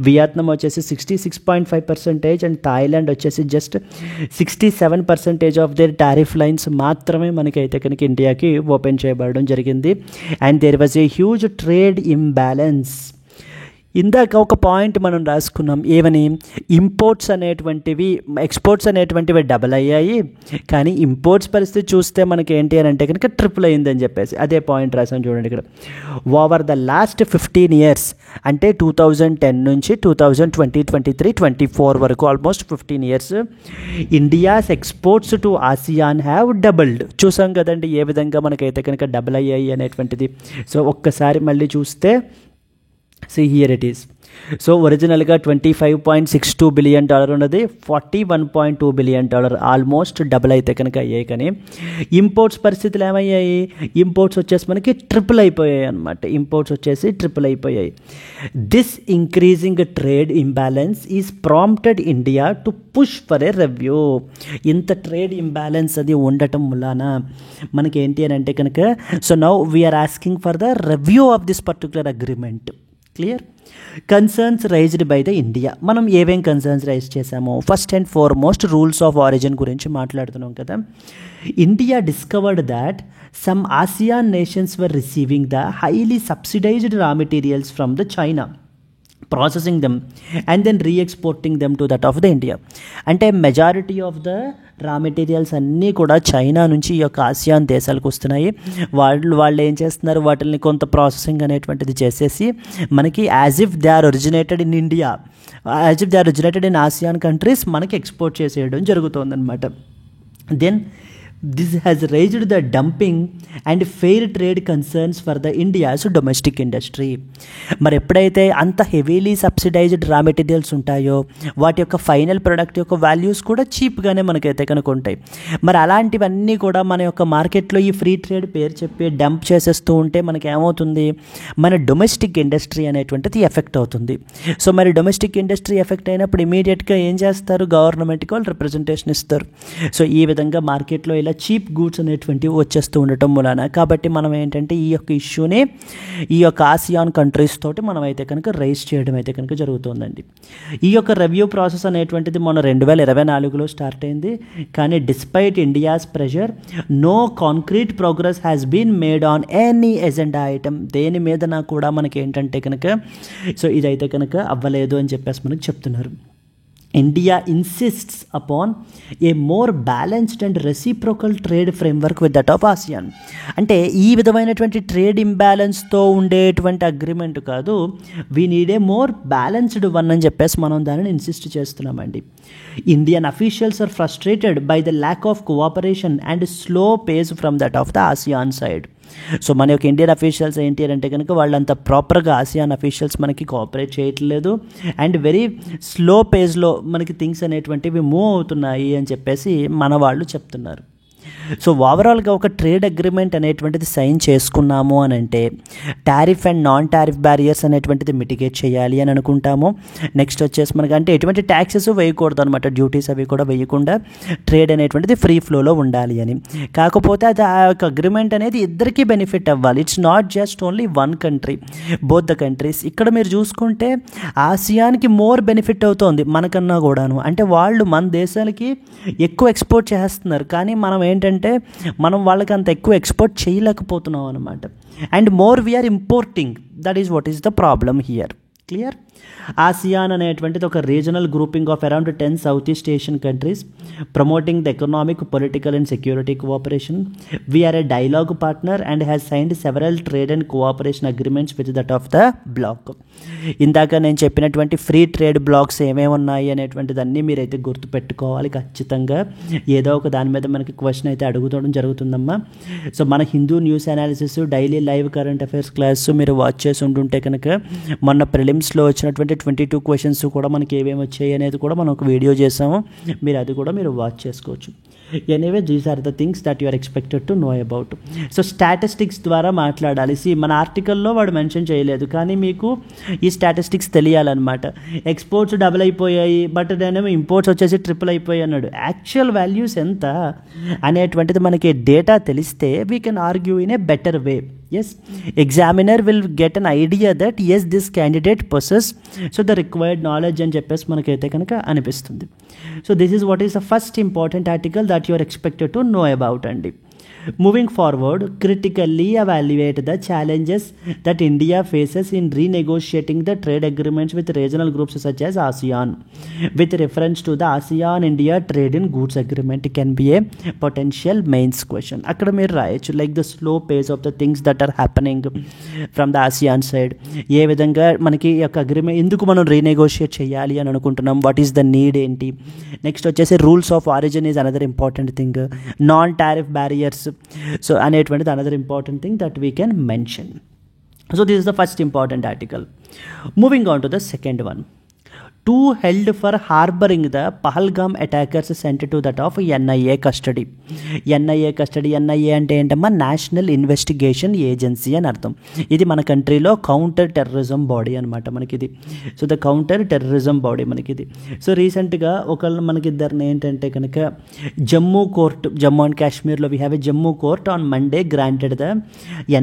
Vietnam వచ్చేసి 66.5% and Thailand వచ్చేసి just 67% of their tariff lines మాత్రమే మనకైతే కనుక ఇండియాకి ఓపెన్ చేయబడడం జరిగింది. And there was a huge trade imbalance. ఇందాక ఒక పాయింట్ మనం రాసుకున్నాం, ఏమని? ఇంపోర్ట్స్ అనేటువంటివి ఎక్స్పోర్ట్స్ అనేటువంటివి డబల్ అయ్యాయి, కానీ ఇంపోర్ట్స్ పరిస్థితి చూస్తే మనకి ఏంటి అని అంటే కనుక ట్రిపుల్ అయిందని చెప్పేసి అదే పాయింట్ రాసాం చూడండి ఇక్కడ. ఓవర్ ద లాస్ట్ 15 years అంటే 2010 నుంచి 2020, 23, 24 వరకు almost 15 years India's exports to ASEAN have doubled. చూసాం కదండి ఏ విధంగా మనకైతే కనుక డబుల్ అయ్యాయి అనేటువంటిది. సో ఒక్కసారి మళ్ళీ చూస్తే see here it is. So ఒరిజినల్గా $25.62 బిలియన్ ఉన్నది, $41.2 బిలియన్, ఆల్మోస్ట్ డబుల్ అయితే కనుక అయ్యాయి. కానీ ఇంపోర్ట్స్ పరిస్థితులు ఏమయ్యాయి? ఇంపోర్ట్స్ వచ్చేసి మనకి ట్రిపుల్ అయిపోయాయి అనమాట. ఇంపోర్ట్స్ వచ్చేసి ట్రిపుల్ అయిపోయాయి. This increasing trade imbalance is prompted India to push for a review. ఇంత ట్రేడ్ ఇంబ్యాలెన్స్ అది ఉండటం వలన మనకి ఏంటి అని అంటే కనుక, so now we're asking for the review of this particular agreement. Clear? Concerns raised by the India. మనం ఏమేం కన్సర్న్స్ రైజ్ చేసాము? First and foremost rules of origin గురించి మాట్లాడుతున్నాం కదా. India discovered that some ASEAN nations were receiving the highly subsidized రా materials from the China, processing them and then re-exporting them to that of the India. అంటే majority of the raw materials అన్నీ కూడా China నుంచి ఈ యొక్క ASEAN దేశాలకు వస్తున్నాయి. వాళ్ళు ఏం చేస్తున్నారు? వాటిని కొంత ప్రాసెసింగ్ అనేటువంటిది చేసేసి మనకి as if they are originated in India, as if they are originated in ASEAN countries మనకి ఎక్స్పోర్ట్ చేసేయడం జరుగుతుందన్నమాట. Then this has raised the dumping and fair trade concerns for the India's domestic industry. మరి ఎప్పుడైతే అంత heavily subsidised రా materials ఉంటాయో వాటి యొక్క ఫైనల్ ప్రొడక్ట్ యొక్క వాల్యూస్ కూడా చీప్గానే మనకైతే కనుక ఉంటాయి. మరి అలాంటివన్నీ కూడా మన యొక్క మార్కెట్లో ఈ ఫ్రీ ట్రేడ్ పేరు చెప్పి డంప్ చేసేస్తూ ఉంటే మనకి ఏమవుతుంది? మన డొమెస్టిక్ ఇండస్ట్రీ అనేటువంటిది ఎఫెక్ట్ అవుతుంది. సో మరి డొమెస్టిక్ ఇండస్ట్రీ ఎఫెక్ట్ అయినప్పుడు ఇమీడియట్గా ఏం చేస్తారు? గవర్నమెంట్కి వాళ్ళు రిప్రజెంటేషన్ ఇస్తారు. సో ఈ విధంగా మార్కెట్లో ఇలా చీప్ గూడ్స్ అనేటువంటివి వచ్చేస్తూ ఉండటం వలన కాబట్టి మనం ఏంటంటే ఈ యొక్క ఇష్యూని ఈ యొక్క ఆసియాన్ కంట్రీస్ తోటి మనం అయితే కనుక రైజ్ చేయడం అయితే కనుక జరుగుతుందండి. ఈ యొక్క రివ్యూ ప్రాసెస్ అనేటువంటిది మొన్న 2024లో స్టార్ట్ అయింది. కానీ despite India's pressure no concrete progress has been made on any agenda item. దేని మీదన కూడా మనకి ఏంటంటే కనుక సో ఇదైతే కనుక అవ్వలేదు అని చెప్పేసి మనకు చెప్తున్నారు. India insists upon a more balanced and reciprocal trade framework with that of ASEAN. అంటే ఈ విధమైనటువంటి ట్రేడ్ ఇంబ్యాలెన్స్తో ఉండేటువంటి అగ్రిమెంట్ కాదు, we need a more balanced one అని చెప్పేసి మనం దానిని ఇన్సిస్ట్ చేస్తున్నామండి. Indian officials are frustrated by the lack of cooperation and slow pace from that of the ASEAN side. So మన యొక్క ఇండియన్ అఫీషియల్స్ ఏంటి అంటే కనుక వాళ్ళంతా ప్రాపర్గా ఆసియాన్ అఫీషియల్స్ మనకి కోఆపరేట్ చేయట్లేదు అండ్ వెరీ స్లో పేజ్లో మనకి థింగ్స్ అనేటువంటివి మూవ్ అవుతున్నాయి అని చెప్పేసి మన వాళ్ళు చెప్తున్నారు. సో ఓవరాల్గా ఒక ట్రేడ్ అగ్రిమెంట్ అనేటువంటిది సైన్ చేసుకున్నాము అని అంటే tariff and non tariff barriers అనేటువంటిది మిటిగేట్ చేయాలి అని అనుకుంటాము. నెక్స్ట్ వచ్చేసి మనకి అంటే ఎటువంటి ట్యాక్సెస్ వేయకూడదు అనమాట, డ్యూటీస్ అవి కూడా వేయకుండా ట్రేడ్ అనేటువంటిది ఫ్రీ ఫ్లోలో ఉండాలి అని. కాకపోతే అది ఆ యొక్క అగ్రిమెంట్ అనేది ఇద్దరికీ బెనిఫిట్ అవ్వాలి. It's not just only one country, both the countries. ఇక్కడ మీరు చూసుకుంటే ఆసియాన్కి మోర్ బెనిఫిట్ అవుతుంది మనకన్నా కూడాను. అంటే వాళ్ళు మన దేశాలకి ఎక్కువ ఎక్స్పోర్ట్ చేస్తున్నారు కానీ మనం ఏంటంటే మనం వాళ్ళకి అంత ఎక్కువ ఎక్స్పోర్ట్ చేయలేకపోతున్నాం అనమాట. And more we're importing, that is what is the problem here. Clear? ASEAN అనేటువంటిది ఒక regional grouping of around 10 south east Asian countries promoting the economic, political and security cooperation. We're a dialogue partner and has signed several trade and cooperation agreements with that of the bloc. ఇందాక నేను చెప్పినటువంటి free trade blocks ఏమేమి ఉన్నాయి అనేటువంటిది అన్నీ మీరైతే గుర్తుపెట్టుకోవాలి ఖచ్చితంగా. ఏదో ఒక దాని మీద మనకి క్వశ్చన్ అయితే అడుగుతడం జరుగుతుందమ్మా. సో మన Hindu news analysis daily live current affairs class మీరు వాచ్ చేసి ఉంటుంటే కనుక మొన్న ప్రిలిమ్స్లో వచ్చినటువంటి 22 క్వశ్చన్స్ కూడా మనకి ఏమేమి వచ్చాయి అనేది కూడా మనం ఒక వీడియో చేసాము, మీరు అది కూడా మీరు వాచ్ చేసుకోవచ్చు. Anyway these are the things that you are expected to know about. So statistics ద్వారా మాట్లాడాలి. మన ఆర్టికల్లో వాడు మెన్షన్ చేయలేదు కానీ మీకు ఈ స్టాటిస్టిక్స్ తెలియాలన్నమాట. ఎక్స్పోర్ట్స్ డబుల్ అయిపోయాయి బట్ నేనేమో ఇంపోర్ట్స్ వచ్చేసి ట్రిపుల్ అయిపోయాయి అన్నాడు. యాక్చువల్ వాల్యూస్ ఎంత అనేటువంటిది మనకి డేటా తెలిస్తే we can argue in a better way. Yes, examiner will get an idea that yes, this candidate possesses so the required knowledge అని చెప్పేసి మనకైతే కనుక అనిపిస్తుంది. So this is what is the first important article that you are expected to know about అండి. Moving forward, critically evaluate the challenges that India faces in renegotiating the trade agreements with regional groups such as ASEAN. With reference to the ASEAN-India Trade in Goods Agreement can be a potential mains question. అక్కడ మీరు రాయొచ్చు like the slow pace of the things that are happening from the ASEAN side. ఏ విధంగా మనకి ఈ యొక్క agreement ఎందుకు మనం renegotiate చేయాలి అని అనుకుంటున్నాం, వాట్ ఈస్ ద నీడ్ ఏంటి. నెక్స్ట్ వచ్చేసి rules of origin is another important thing. Non tariff barriers so అనేటువంటిది another important thing that we can mention. So this is the first important article. Moving on to the second one. Two held for harboring the Pahalgam attackers sent to that of NIA custody. NIA అంటే ఏంటమ్మా, national investigation agency అని అర్థం. ఇది మన కంట్రీలో counter terrorism body అనమాట మనకిది. So the counter terrorism body మనకిది. సో రీసెంట్గా ఒకళ్ళు మనకి ఇద్దరిని ఏంటంటే కనుక జమ్మూ అండ్ కాశ్మీర్లో we have a Jammu court on Monday granted the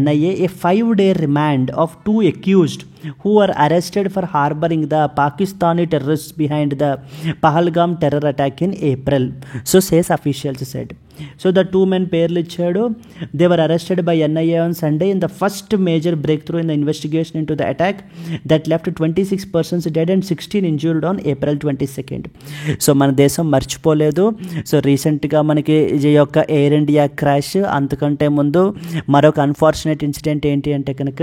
NIA a 5-day remand of 2 accused who were arrested for harboring the Pakistani terrorists behind the Pahalgam terror attack in April. So says officials said. So the 2 men పేర్లు ఇచ్చాడు. They were arrested by NIA on Sunday in the first major breakthrough in the investigation into the attack that left 26 persons dead and 16 injured on April 22nd. So మన దేశం మర్చిపోలేదు. So రీసెంట్గా మనకి ఈ యొక్క air India crash, అంతకంటే ముందు మరొక అన్ఫార్చునేట్ ఇన్సిడెంట్ ఏంటి అంటే కనుక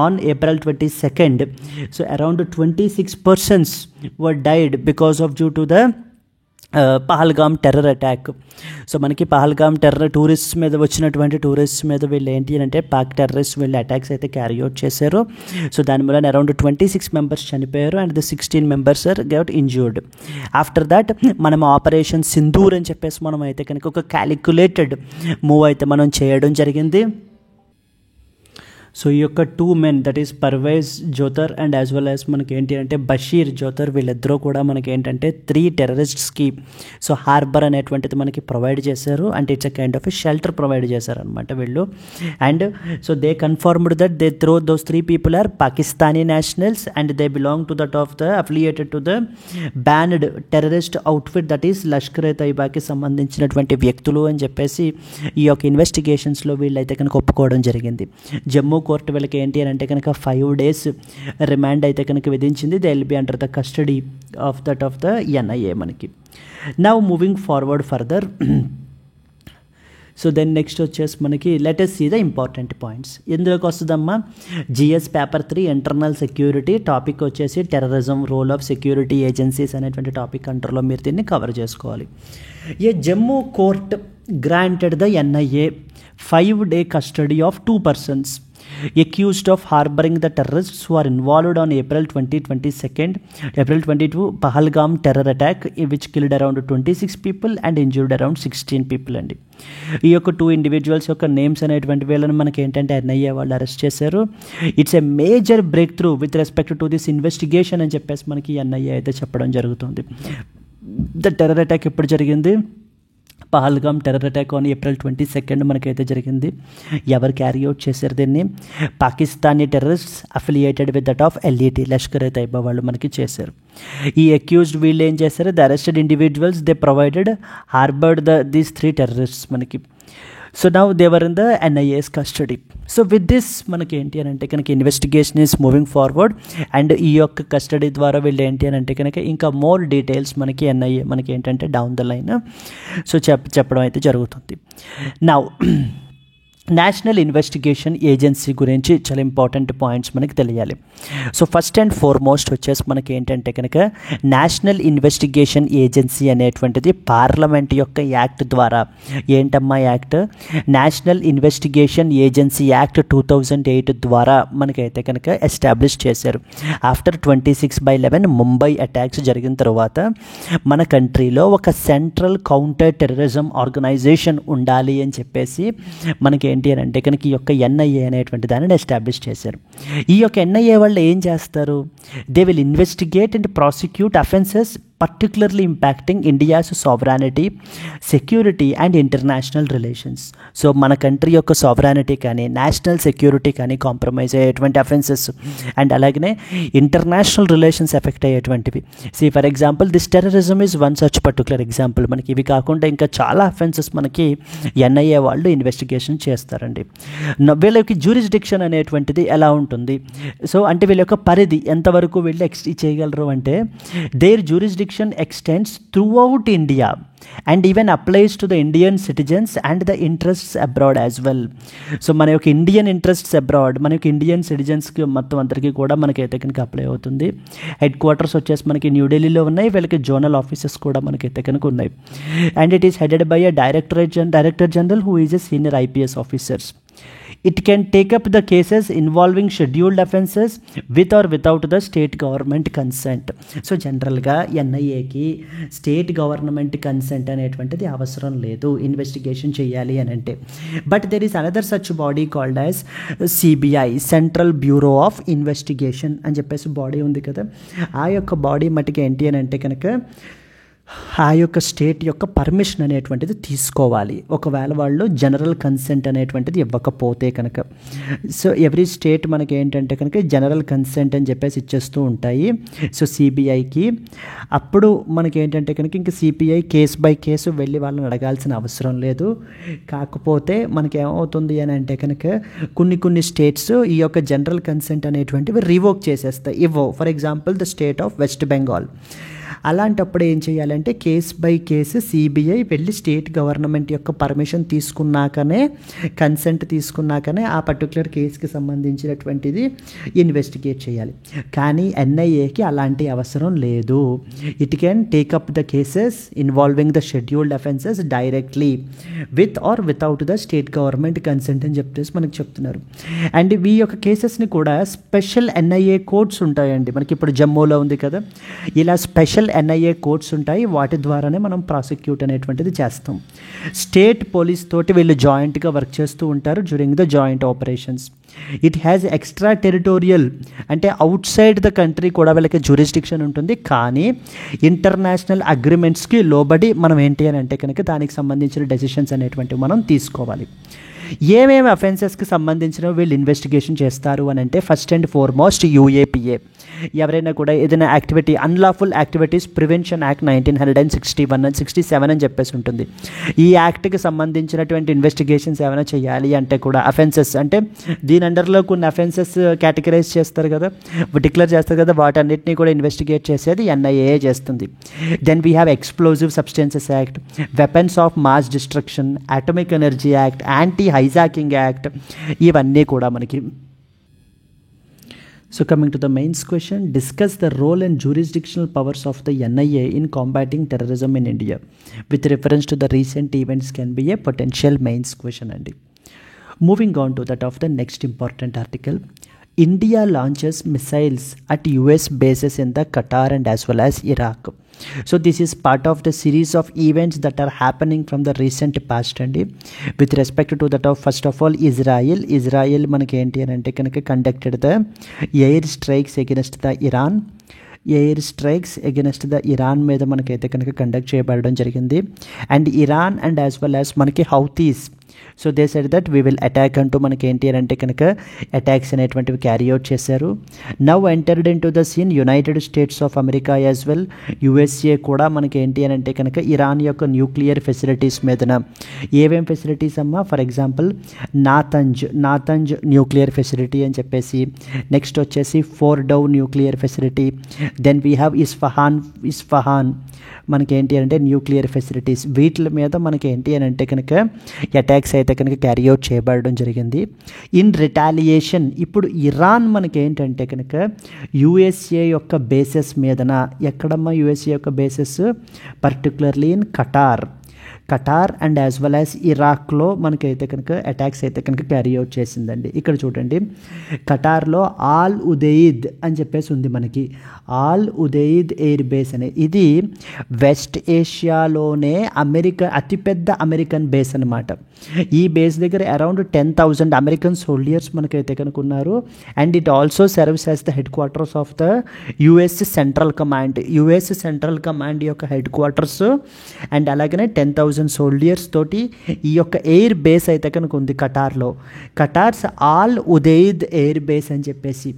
on April 22nd. So around 26 persons were died because of due to the Pahalgam terror attack. So మనకి పహల్గామ్ టెర్రర్ టూరిస్ట్ మీద వచ్చినటువంటి టూరిస్ట్ మీద వీళ్ళు ఏంటి అంటే పాక్ టెర్రరిస్ట్ వీళ్ళు అటాక్స్ అయితే క్యారీ అవుట్ చేశారు. సో దాని వల్ల అరౌండ్ 26 మెంబర్స్ చనిపోయారు and the 16 members are get injured. After that మనం ఆపరేషన్ సింధూర్ అని చెప్పేసి మనం అయితే కనుక ఒక క్యాలిక్యులేటెడ్ మూవ్ అయితే మనం చేయడం జరిగింది. సో ఈ యొక్క 2 men that is Parvez Jothar and as well as మనకి ఏంటి అంటే బషీర్ జోతర్, వీళ్ళిద్దరూ కూడా మనకి ఏంటంటే 3 టెర్రరిస్ట్స్కి సో హార్బర్ అనేటువంటిది మనకి ప్రొవైడ్ చేశారు. అంటే it's a kind of a shelter provide చేశారనమాట వీళ్ళు. And so they confirmed that they through those 3 people are Pakistani nationals and they belong to that of the affiliated to the banned terrorist outfit that is Lashkar e తైబాకి సంబంధించినటువంటి వ్యక్తులు అని చెప్పేసి ఈ యొక్క ఇన్వెస్టిగేషన్స్లో వీళ్ళైతే కనుక ఒప్పుకోవడం జరిగింది. జమ్మూ కోర్టు వీళ్ళకి ఏంటి అని అంటే కనుక 5 days రిమాండ్ అయితే కనుక విధించింది. They will be under the custody of the NIA మనకి. Now moving forward further. So then next వచ్చేసి మనకి latest see the important points. ఎందులోకి వస్తుందమ్మా, GS paper 3 internal security topic వచ్చేసి terrorism role of security agencies అనేటువంటి topic అంటర్లో మీరు దీన్ని కవర్ చేసుకోవాలి. A Jammu court granted the NIA 5-day custody of 2 persons accused of harboring the terrorists who are involved on April 22 Pahalgam terror attack which killed around 26 people and injured around 16 people అండి. ఈ యొక్క 2 individuals యొక్క names అనేటువంటి వీళ్ళని మనకి ఏంటంటే NIA వాళ్ళు arrest చేశారు. It's a major break through with respect to this investigation అని చెప్పేసి మనకి NIA అయితే చెప్పడం జరుగుతుంది. ద టెర్రర్ అటాక్ ఎప్పుడు జరిగింది, Pahalgam terror attack on April 22 మనకైతే జరిగింది. ఎవరు క్యారీ అవుట్ చేశారు దీన్ని, Pakistani terrorists affiliated with that of LET Lashkar e Taiba వాళ్ళు మనకి చేశారు. ఈ అక్యూజ్డ్ వీళ్ళు ఏం చేశారు, the arrested individuals they provided harboured these 3 terrorists మనకి. So now they were in the NIA's custody. So with this మనకి ఏంటి అని అంటే కనుక investigation is moving forward and ఈ యొక్క కస్టడీ ద్వారా వీళ్ళు ఏంటి అని అంటే కనుక ఇంకా మోర్ డీటెయిల్స్ మనకి NIA మనకి ఏంటంటే డౌన్ ద లైన్ సో చెప్పడం అయితే జరుగుతుంది. నౌ నేషనల్ ఇన్వెస్టిగేషన్ ఏజెన్సీ గురించి చాలా ఇంపార్టెంట్ పాయింట్స్ మనకి తెలియాలి. సో ఫస్ట్ అండ్ ఫార్మోస్ట్ వచ్చేసి మనకి ఏంటంటే కనుక నేషనల్ ఇన్వెస్టిగేషన్ ఏజెన్సీ అనేటువంటిది పార్లమెంట్ యొక్క యాక్ట్ ద్వారా, ఏంటమ్మా act, national investigation agency act 2008 ద్వారా మనకైతే కనుక ఎస్టాబ్లిష్ చేశారు. ఆఫ్టర్ 26/11 ముంబై అటాక్స్ జరిగిన తర్వాత మన కంట్రీలో ఒక సెంట్రల్ కౌంటర్ టెర్రరిజం ఆర్గనైజేషన్ ఉండాలి అని చెప్పేసి మనకి ఏంటి అని అంటే కనుక ఈ యొక్క NIA అనేటువంటి దానిని ఎస్టాబ్లిష్ చేశారు. ఈ యొక్క NIA వాళ్ళు ఏం చేస్తారు, they will investigate and prosecute offences particularly impacting India's sovereignty, security and international relations. So మన కంట్రీ యొక్క సావరానిటీ కానీ నేషనల్ సెక్యూరిటీ కానీ కాంప్రమైజ్ అయ్యేటువంటి అఫెన్సెస్ అండ్ అలాగనే ఇంటర్నేషనల్ రిలేషన్స్ ఎఫెక్ట్ అయ్యేటువంటివి. See for example this terrorism is one such particular example. మనకి ఇవి కాకుండా ఇంకా చాలా అఫెన్సెస్ మనకి NIA వాళ్ళు ఇన్వెస్టిగేషన్ చేస్తారండి. వీళ్ళకి జ్యూరిస్డిక్షన్ అనేటువంటిది ఎలా ఉంటుంది, సో అంటే వీళ్ళ యొక్క పరిధి ఎంతవరకు వీళ్ళు చేయగలరు అంటే their jurisdiction extends throughout India and even applies to the Indian citizens and the interests abroad as well. So మన యొక్క ఇండియన్ ఇంట్రెస్ట్స్ అబ్రాడ్, మన యొక్క ఇండియన్ సిటిజన్స్కి మొత్తం అందరికీ కూడా మనకైతే కనుక అప్లై అవుతుంది. హెడ్ క్వార్టర్స్ వచ్చేసి మనకి న్యూఢిల్లీలో ఉన్నాయి, వీళ్ళకి జోనల్ ఆఫీసెస్ కూడా మనకైతే కనుక ఉన్నాయి. And it is headed by a director general who is a senior IPS officers. It can take up the cases involving scheduled offenses with or without the state government consent. So జనరల్గా ఎన్ఐఏకి state government consent అనేటువంటిది అవసరం లేదు investigation చేయాలి అని అంటే. But there is another such body called as CBI, central bureau of investigation అని చెప్పేసి body ఉంది కదా. ఆ యొక్క బాడీ మటుకు ఏంటి అని అంటే కనుక ఆ యొక్క స్టేట్ యొక్క పర్మిషన్ అనేటువంటిది తీసుకోవాలి, ఒకవేళ వాళ్ళు జనరల్ కన్సెంట్ అనేటువంటిది ఇవ్వకపోతే కనుక. సో ఎవ్రీ స్టేట్ మనకి ఏంటంటే కనుక జనరల్ కన్సెంట్ అని చెప్పేసి ఇచ్చేస్తూ ఉంటాయి సో సిబిఐకి. అప్పుడు మనకి ఏంటంటే కనుక ఇంక సిబిఐ కేస్ బై కేసు వెళ్ళి వాళ్ళని అడగాల్సిన అవసరం లేదు. కాకపోతే మనకి ఏమవుతుంది అని అంటే కనుక కొన్ని స్టేట్స్ ఈ యొక్క జనరల్ కన్సెంట్ అనేటువంటివి రివోక్ చేసేస్తాయి, ఇవ్వవు. For example the state of west Bengal. అలాంటప్పుడు ఏం చేయాలంటే కేస్ బై కేసు సిబిఐ వెళ్ళి స్టేట్ గవర్నమెంట్ యొక్క పర్మిషన్ తీసుకున్నాకనే, కన్సెంట్ తీసుకున్నాకనే ఆ పర్టికులర్ కేసుకి సంబంధించినటువంటిది ఇన్వెస్టిగేట్ చేయాలి. కానీ ఎన్ఐఏకి అలాంటి అవసరం లేదు. It can take up the cases involving the scheduled offences directly with or without the state government consent అని చెప్పేసి మనకు చెప్తున్నారు. అండ్ ఈ యొక్క కేసెస్ని కూడా స్పెషల్ ఎన్ఐఏ కోర్ట్స్ ఉంటాయండి. మనకి ఇప్పుడు జమ్మూలో ఉంది కదా, ఇలా స్పెషల్ ఎన్ఐఏ కోర్ట్స్ ఉంటాయి, వాటి ద్వారానే మనం ప్రాసిక్యూట్ అనేటువంటిది చేస్తాం. స్టేట్ పోలీస్ తోటి వీళ్ళు జాయింట్గా వర్క్ చేస్తూ ఉంటారు during the joint operations. It has extra territorial అంటే అవుట్ సైడ్ ద కంట్రీ కూడా వీళ్ళకి జ్యూరిస్డిక్షన్ ఉంటుంది. కానీ ఇంటర్నేషనల్ అగ్రిమెంట్స్కి లోబడి మనం ఏంటి అని అంటే కనుక దానికి సంబంధించిన డెసిషన్స్ అనేటువంటివి మనం తీసుకోవాలి. ఏమేమి అఫెన్సెస్కి సంబంధించిన వీళ్ళు ఇన్వెస్టిగేషన్ చేస్తారు అని అంటే ఫస్ట్ అండ్ ఫార్మోస్ట్ యూఏపీఏ. ఎవరైనా కూడా ఏదైనా activity, unlawful activities prevention act 1961 and 67 అని చెప్పేసి ఉంటుంది. ఈ యాక్ట్కి సంబంధించినటువంటి ఇన్వెస్టిగేషన్స్ ఏమైనా చేయాలి అంటే కూడా అఫెన్సెస్ అంటే దీని అండర్లో కొన్ని అఫెన్సెస్ కేటగరైజ్ చేస్తారు కదా, డిక్లేర్ చేస్తారు కదా, వాటన్నిటిని కూడా ఇన్వెస్టిగేట్ చేసేది ఎన్ఐఏ చేస్తుంది. Then we have explosive substances act, weapons of mass destruction, atomic energy act, anti hijacking act, ఇవన్నీ కూడా మనకి. So coming to the mains question, discuss the role and jurisdictional powers of the NIA in combating terrorism in India. With reference to the recent events can be a potential mains question. And moving on to that of the next important article, India launches missiles at US bases in the Qatar and as well as Iraq. So this is part of the series of events that are happening from the recent past and with respect to that of first of all Israel manaki enti ante kanaka conducted the air strikes against the Iran మీద మనకైతే కనుక conduct చేయబడడం జరిగింది. And Iran and as well as మనకి Houthis, so they said that we will attack అంటూ మనకి ఏంటి అని అంటే కనుక అటాక్స్ అనేటువంటివి క్యారీ అవుట్ చేశారు. Now entered into the scene United States of America as well, USA కూడా మనకి ఏంటి అని అంటే కనుక ఇరాన్ యొక్క న్యూక్లియర్ ఫెసిలిటీస్ మీదన, ఏమేం ఫెసిలిటీస్ అమ్మా, for example Natanz nuclear facility అని చెప్పేసి, నెక్స్ట్ వచ్చేసి Fordow nuclear facility, then we have Isfahan మనకి ఏంటి అంటే న్యూక్లియర్ ఫెసిలిటీస్. వీటి మీద మనకి ఏంటి అని అంటే కనుక అటాక్స్ అయితే కనుక క్యారీ అవుట్ చేయబడడం జరిగింది. ఇన్ రిటాలియేషన్ ఇప్పుడు ఇరాన్ మనకి ఏంటంటే కనుక యుఎస్ఏ యొక్క బేసెస్ మీదన, ఎక్కడమ్మా యుఎస్ఏ యొక్క bases, particularly in Qatar and as well as ఇరాక్లో మనకైతే కనుక అటాక్స్ అయితే కనుక క్యారీ అవుట్ చేసిందండి. ఇక్కడ చూడండి, ఖటార్లో ఆల్ ఉదయిద్ అని చెప్పేసి ఉంది మనకి, ఆల్ ఉదయిద్ ఎయిర్ బేస్ అనేది. ఇది వెస్ట్ ఏషియాలోనే అతిపెద్ద అమెరికన్ బేస్ అనమాట. ఈ బేస్ దగ్గర అరౌండ్ 10,000 అమెరికన్ సోల్జర్స్ మనకైతే కనుక ఉన్నారు. And it also serves as the head quarters of the US central command యొక్క హెడ్ క్వార్టర్స్. అండ్ అలాగనే 10,000 సోల్జర్స్ తోటి ఈ యొక్క ఎయిర్ బేస్ అయితే కనుక ఉంది ఖటార్లో. ఖటార్స్ ఆల్ ఉదయిద్ ఎయిర్ బేస్ అని చెప్పేసి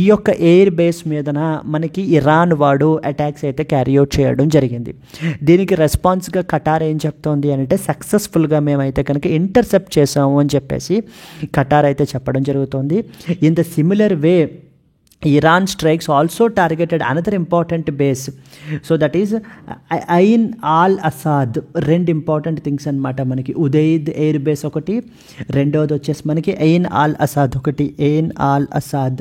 ఈ యొక్క ఎయిర్ బేస్ మీదన మనకి ఇరాన్ వాడు అటాక్స్ అయితే క్యారీ అవుట్ చేయడం జరిగింది. దీనికి రెస్పాన్స్గా ఖటార్ ఏం చెప్తోంది అంటే సక్సెస్ఫుల్గా మేమైతే కనుక ఇంటర్సెప్ట్ చేసాము అని చెప్పేసి ఖటార్ అయితే చెప్పడం జరుగుతుంది. In the similar way Iran strikes also targeted another important base. So that is Ain al-Asad. రెండు ఇంపార్టెంట్ థింగ్స్ అనమాట మనకి. ఉదయిద్ ఎయిర్ బేస్ ఒకటి, రెండోది వచ్చేసి మనకి Ain al-Asad ఒకటి. Ain al-Asad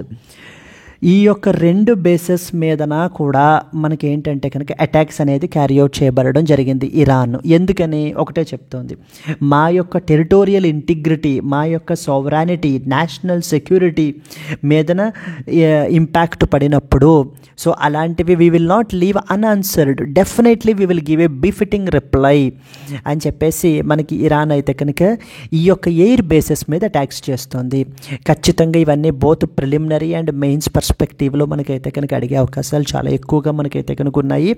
ఈ యొక్క 2 బేసెస్ మీదన కూడా మనకి ఏంటంటే కనుక అటాక్స్ అనేది క్యారీ అవుట్ చేయబడడం జరిగింది ఇరాన్. ఎందుకని ఒకటే చెప్తోంది, మా యొక్క టెరిటోరియల్ ఇంటిగ్రిటీ, మా యొక్క సోవరానిటీ, నేషనల్ సెక్యూరిటీ మీదన ఇంపాక్ట్ పడినప్పుడు సో అలాంటివి we will not leave unanswered, definitely we will give a befitting reply అని చెప్పేసి మనకి ఇరాన్ అయితే కనుక ఈ యొక్క ఎయిర్ బేసెస్ మీద అటాక్స్ చేస్తుంది. ఖచ్చితంగా ఇవన్నీ బోత్ ప్రిలిమినరీ అండ్ మెయిన్స్ పర్స్పెక్టివ్లో మనకైతే కనుక అడిగే అవకాశాలు చాలా ఎక్కువగా మనకైతే కనుక ఉన్నాయి.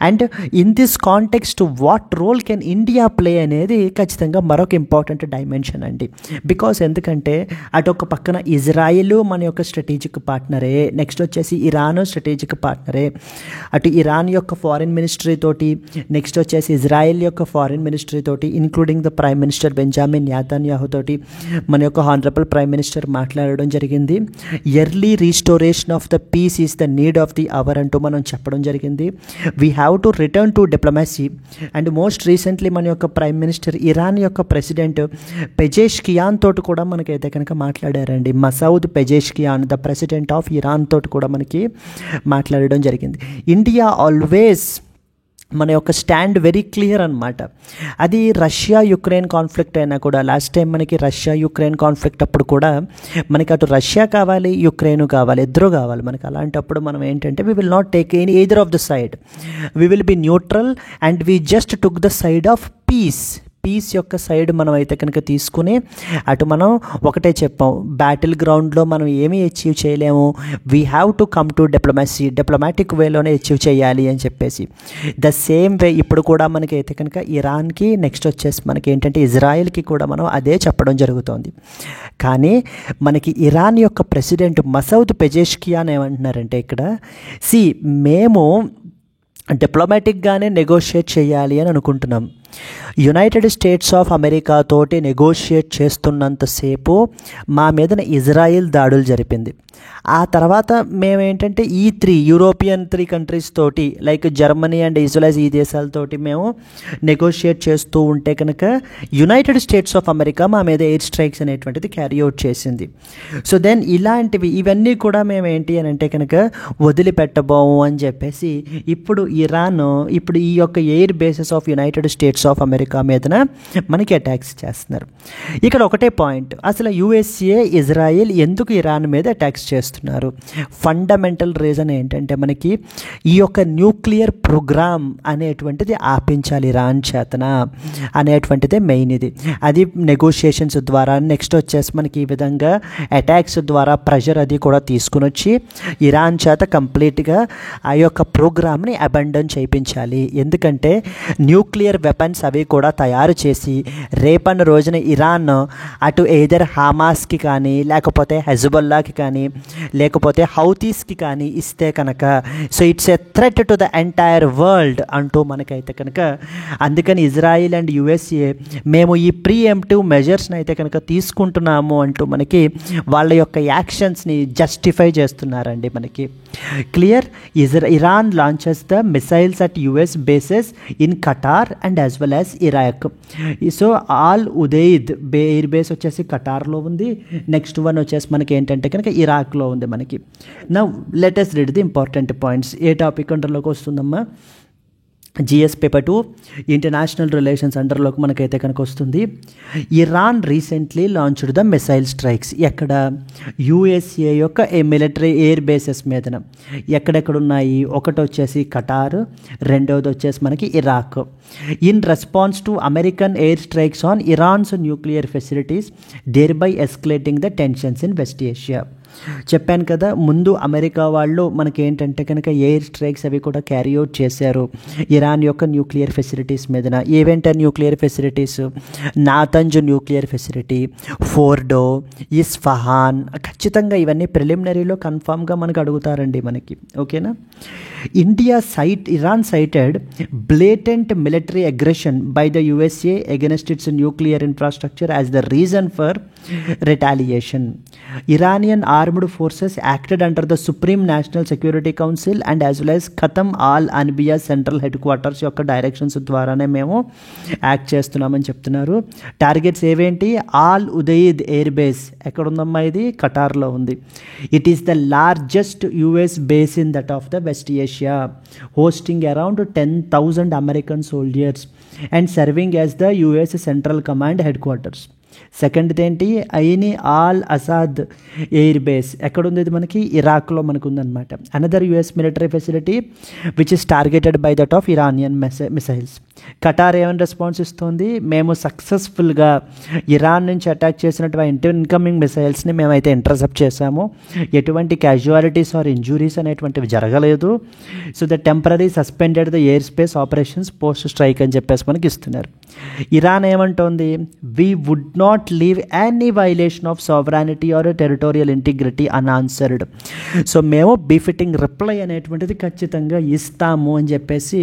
And in this context what role can India play అనేది ఖచ్చితంగా మరొక ఇంపార్టెంట్ డైమెన్షన్ అండి. బికాస్ ఎందుకంటే అటు ఒక పక్కన ఇజ్రాయిల్ మన యొక్క స్ట్రాటజిక్ పార్ట్నరే, నెక్స్ట్ వచ్చేసి ఇరాన్ స్ట్రాటజిక్ పార్ట్నరే. అటు ఇరాన్ యొక్క ఫారిన్ మినిస్ట్రీ తోటి, నెక్స్ట్ వచ్చేసి ఇజ్రాయిల్ యొక్క ఫారిన్ మినిస్ట్రీ తోటి, including the prime minister Benjamin Netanyahu తోటి మన యొక్క హానరబుల్ ప్రైమ్ మినిస్టర్ మాట్లాడడం జరిగింది. Early restoration of the peace is the need of the hour అంటూ మనం చెప్పడం జరిగింది. We have to return to diplomacy. And most recently మన యొక్క ప్రైమ్ మినిస్టర్ ఇరాన్ యొక్క ప్రెసిడెంట్ పెజెష్కియాన్ తోటి కూడా మనకైతే కనుక మాట్లాడారండి. Masoud Pezeshkian the president of Iran తోటి కూడా మనకి మాట్లాడడం జరిగింది. ఇండియా ఆల్వేస్ మన యొక్క స్టాండ్ వెరీ క్లియర్ అనమాట. అది రష్యా యుక్రెయిన్ కాన్ఫ్లిక్ట్ అయినా కూడా, లాస్ట్ టైం మనకి రష్యా యుక్రెయిన్ కాన్ఫ్లిక్ట్ అప్పుడు కూడా మనకి అటు రష్యా కావాలి, యుక్రెయిన్ కావాలి, ఇద్దరు కావాలి మనకి. అలాంటప్పుడు మనం ఏంటంటే we will not take any either of the side, we will be neutral and we just took the side of piece యొక్క సైడ్ మనం అయితే కనుక తీసుకుని అటు మనం ఒకటే చెప్పాం, బ్యాటిల్ గ్రౌండ్లో మనం ఏమీ అచీవ్ చేయలేము, we have to come to diplomacy, diplomatic వేలోనే అచీవ్ చేయాలి అని చెప్పేసి. ద సేమ్ వే ఇప్పుడు కూడా మనకి అయితే కనుక ఇరాన్కి, నెక్స్ట్ వచ్చేసి మనకి ఏంటంటే ఇజ్రాయెల్కి కూడా మనం అదే చెప్పడం జరుగుతోంది. కానీ మనకి ఇరాన్ యొక్క ప్రెసిడెంట్ మసౌద్ పెజెష్కియాన్ ఏమంటున్నారంటే ఇక్కడ మేము డిప్లొమాటిక్గానే నెగోషియేట్ చేయాలి అని అనుకుంటున్నాం. యునైటెడ్ స్టేట్స్ ఆఫ్ అమెరికా తోటి నెగోషియేట్ చేస్తున్నంతసేపు మా మీదన ఇజ్రాయిల్ దాడులు జరిపింది. ఆ తర్వాత మేమేంటంటే ఈ యూరోపియన్ 3 కంట్రీస్ తోటి లైక్ జర్మనీ అండ్ ఇజ్రాయెల్, ఈ దేశాలతోటి మేము నెగోషియేట్ చేస్తూ ఉంటే కనుక యునైటెడ్ స్టేట్స్ ఆఫ్ అమెరికా మా మీద ఎయిర్ స్ట్రైక్స్ అనేటువంటిది క్యారీ అవుట్ చేసింది. సో దెన్ ఇవన్నీ కూడా మేము ఏంటి అని అంటే కనుక వదిలిపెట్టబోము అని చెప్పేసి ఇప్పుడు ఇరాన్ ఈ యొక్క air bases of United States of America మీదన మనకి అటాక్స్ చేస్తున్నారు. ఇక్కడ ఒకటే పాయింట్, అసలు యుఎస్ఏ ఇజ్రాయెల్ ఎందుకు ఇరాన్ మీద అటాక్స్ చేస్తున్నారు? ఫండమెంటల్ రీజన్ ఏంటంటే మనకి ఈ యొక్క న్యూక్లియర్ ప్రోగ్రామ్ అనేటువంటిది ఆపించాలి ఇరాన్ చేతన అనేటువంటిదే మెయిన్. అది నెగోషియేషన్స్ ద్వారా, నెక్స్ట్ వచ్చేసి మనకి ఈ విధంగా అటాక్స్ ద్వారా ప్రెషర్ అది కూడా తీసుకుని వచ్చి ఇరాన్ చేత కంప్లీట్గా ఆ యొక్క ప్రోగ్రామ్ని అబండన్ చేయించాలి. ఎందుకంటే న్యూక్లియర్ వెపన్స్ అవి కూడా తయారు చేసి రేపన్న రోజున ఇరాన్ అటు ఎయిదర్ హమాస్కి కానీ, లేకపోతే హెజ్బొల్లాకి కానీ, లేకపోతే హౌతీస్కి కానీ ఇస్తే కనుక so it's a threat to the entire world అంటూ మనకైతే కనుక, అందుకని ఇజ్రాయిల్ అండ్ యుఎస్ఏ మేము ఈ ప్రీఎంప్టివ్ మెజర్స్ని అయితే కనుక తీసుకుంటున్నాము అంటూ మనకి వాళ్ళ యొక్క యాక్షన్స్ని జస్టిఫై చేస్తున్నారండి. మనకి clear, Iran launches the missiles at US bases in Qatar and as well as Iraq. So Al Udeid air base వచ్చేసి ఖటార్లో ఉంది, నెక్స్ట్ వన్ వచ్చేసి మనకి ఏంటంటే కనుక ఇరాక్లో ఉంది మనకి. Now let us read the important points. ఏ టాపిక్ అండర్లోకి వస్తుందమ్మా? జిఎస్ పేపర్ 2 ఇంటర్నేషనల్ రిలేషన్స్ అండర్లోకి మనకైతే కనుక వస్తుంది. Iran recently launched the missile strikes. ఎక్కడ? యుఎస్ఏ యొక్క మిలిటరీ ఎయిర్ బేసెస్ మీదన. ఎక్కడెక్కడ ఉన్నాయి? ఒకటి వచ్చేసి ఖటార్, రెండవది వచ్చేసి మనకి Iraq. In response to American air strikes on Iran's nuclear facilities, thereby escalating the tensions in West Asia. చెప్పాను కదా, ముందు అమెరికా వాళ్ళు మనకి ఏంటంటే కనుక ఎయిర్ స్ట్రైక్స్ అవి కూడా క్యారీ అవుట్ చేశారు ఇరాన్ యొక్క న్యూక్లియర్ ఫెసిలిటీస్ మీదన. ఏవేంటే nuclear facilities? Natanz nuclear facility, Fordow, Isfahan. ఖచ్చితంగా ఇవన్నీ ప్రిలిమినరీలో కన్ఫామ్గా మనకు అడుగుతారండి మనకి. ఓకేనా? Iran cited blatant military aggression by the USA against its nuclear infrastructure as the reason for retaliation. Iranian armed forces acted under the Supreme National Security Council and as well as Khatam al Anbiya Central Headquarters యొక్క directions ద్వారానే మేము act చేస్తున్నామని చెప్తున్నారు. Targets ఏవేంటి? Al Udeid air base ఎక్కడ ఉందమ్మా? ఇది ఖటార్లో ఉంది. It is the largest US base in that of the West Asia, hosting around 10,000 American soldiers and serving as the US central command headquarters. సెకండ్ది ఏంటి? Ain Al Asad air base ఎక్కడుంది? ఇది మనకి ఇరాక్లో మనకు ఉందన్నమాట. Another US military facility which is targeted by that of Iranian missiles. ఖటార్ ఏమైనా response ఇస్తుంది? మేము సక్సెస్ఫుల్గా ఇరాన్ నుంచి అటాక్ చేసినటువంటి ఇన్కమింగ్ మిసైల్స్ని మేమైతే ఇంటర్సెప్ట్ చేశాము, ఎటువంటి క్యాజువాలిటీస్ ఆర్ ఇంజురీస్ అనేటువంటివి జరగలేదు. So the temporary suspended the airspace operations post strike అని చెప్పేసి మనకి ఇస్తున్నారు. ఇరాన్ ఏమంటోంది? We would not leave any violation of sovereignty or territorial integrity unanswered. So మేము బిఫిటింగ్ రిప్లై అనేటువంటిది ఖచ్చితంగా ఇస్తాము అని చెప్పేసి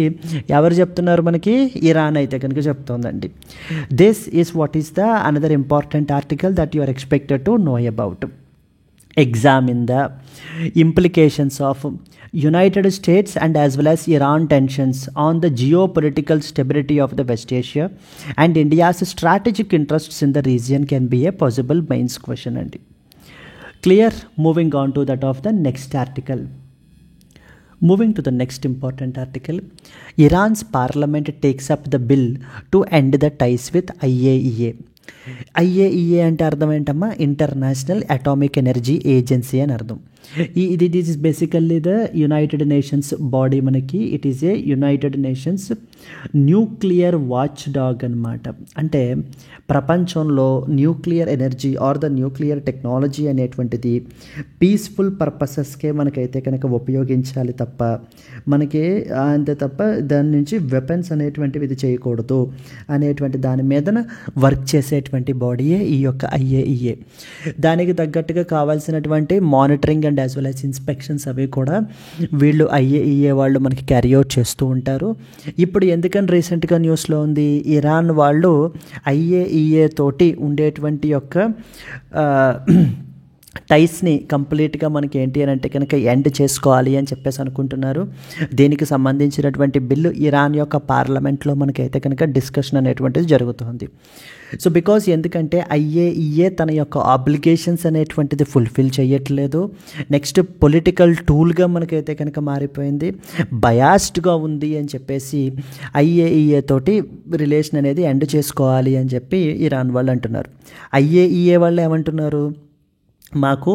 ఎవరు చెప్తున్నారు? మనకి ఇరాన్ అయితే కనుక చెప్తోందండి. This is what is the another important article that you are expected to know about. Examine the implications of United States and as well as Iran tensions on the geopolitical stability of the West Asia and India's strategic interests in the region can be a possible mains question. And clear? Moving on to that of the next article. Moving to the next important article, Iran's parliament takes up the bill to end the ties with IAEA. IAEA అంటే అర్థం ఏంటమ్మా? International atomic energy agency అని అర్థం. ఇది is basically the United Nations body మనకి. It is a United Nations nuclear watchdog అనమాట. అంటే ప్రపంచంలో nuclear energy or the nuclear technology అనేటువంటిది పీస్ఫుల్ పర్పసెస్కే మనకైతే కనుక ఉపయోగించాలి తప్ప మనకి అంతే తప్ప దాని నుంచి వెపన్స్ అనేటువంటివి ఇది చేయకూడదు అనేటువంటి దాని మీదన వర్క్ చేసేటువంటి బాడీయే ఈ యొక్క ఐఏఈఏ. దానికి తగ్గట్టుగా కావాల్సినటువంటి monitoring and as well as inspections అవి కూడా వీళ్ళు ఐఏఈఏ వాళ్ళు మనకి క్యారీ అవుట్ చేస్తూ ఉంటారు. ఇప్పుడు ఎందుకని రీసెంట్గా న్యూస్లో ఉంది, ఇరాన్ వాళ్ళు ఐఏఈఏ తోటి ఉండేటువంటి యొక్క టైస్ని కంప్లీట్గా మనకి ఏంటి అని అంటే కనుక ఎండ్ చేసుకోవాలి అని చెప్పేసి అనుకుంటున్నారు. దీనికి సంబంధించినటువంటి బిల్లు ఇరాన్ యొక్క పార్లమెంట్లో మనకైతే కనుక డిస్కషన్ అనేటువంటిది జరుగుతుంది. సో బికాజ్ ఎందుకంటే ఐఏఈఏ తన యొక్క ఆబ్లిగేషన్స్ అనేటువంటిది ఫుల్ఫిల్ చేయట్లేదు. నెక్స్ట్ పొలిటికల్ టూల్గా మనకైతే కనుక మారిపోయింది, బయాస్డ్గా ఉంది అని చెప్పేసి ఐఏఈఏ తోటి రిలేషన్ అనేది ఎండ్ చేసుకోవాలి అని చెప్పి ఇరాన్ వాళ్ళు అంటున్నారు. ఐఏఈఏ వాళ్ళు ఏమంటున్నారు? మాకు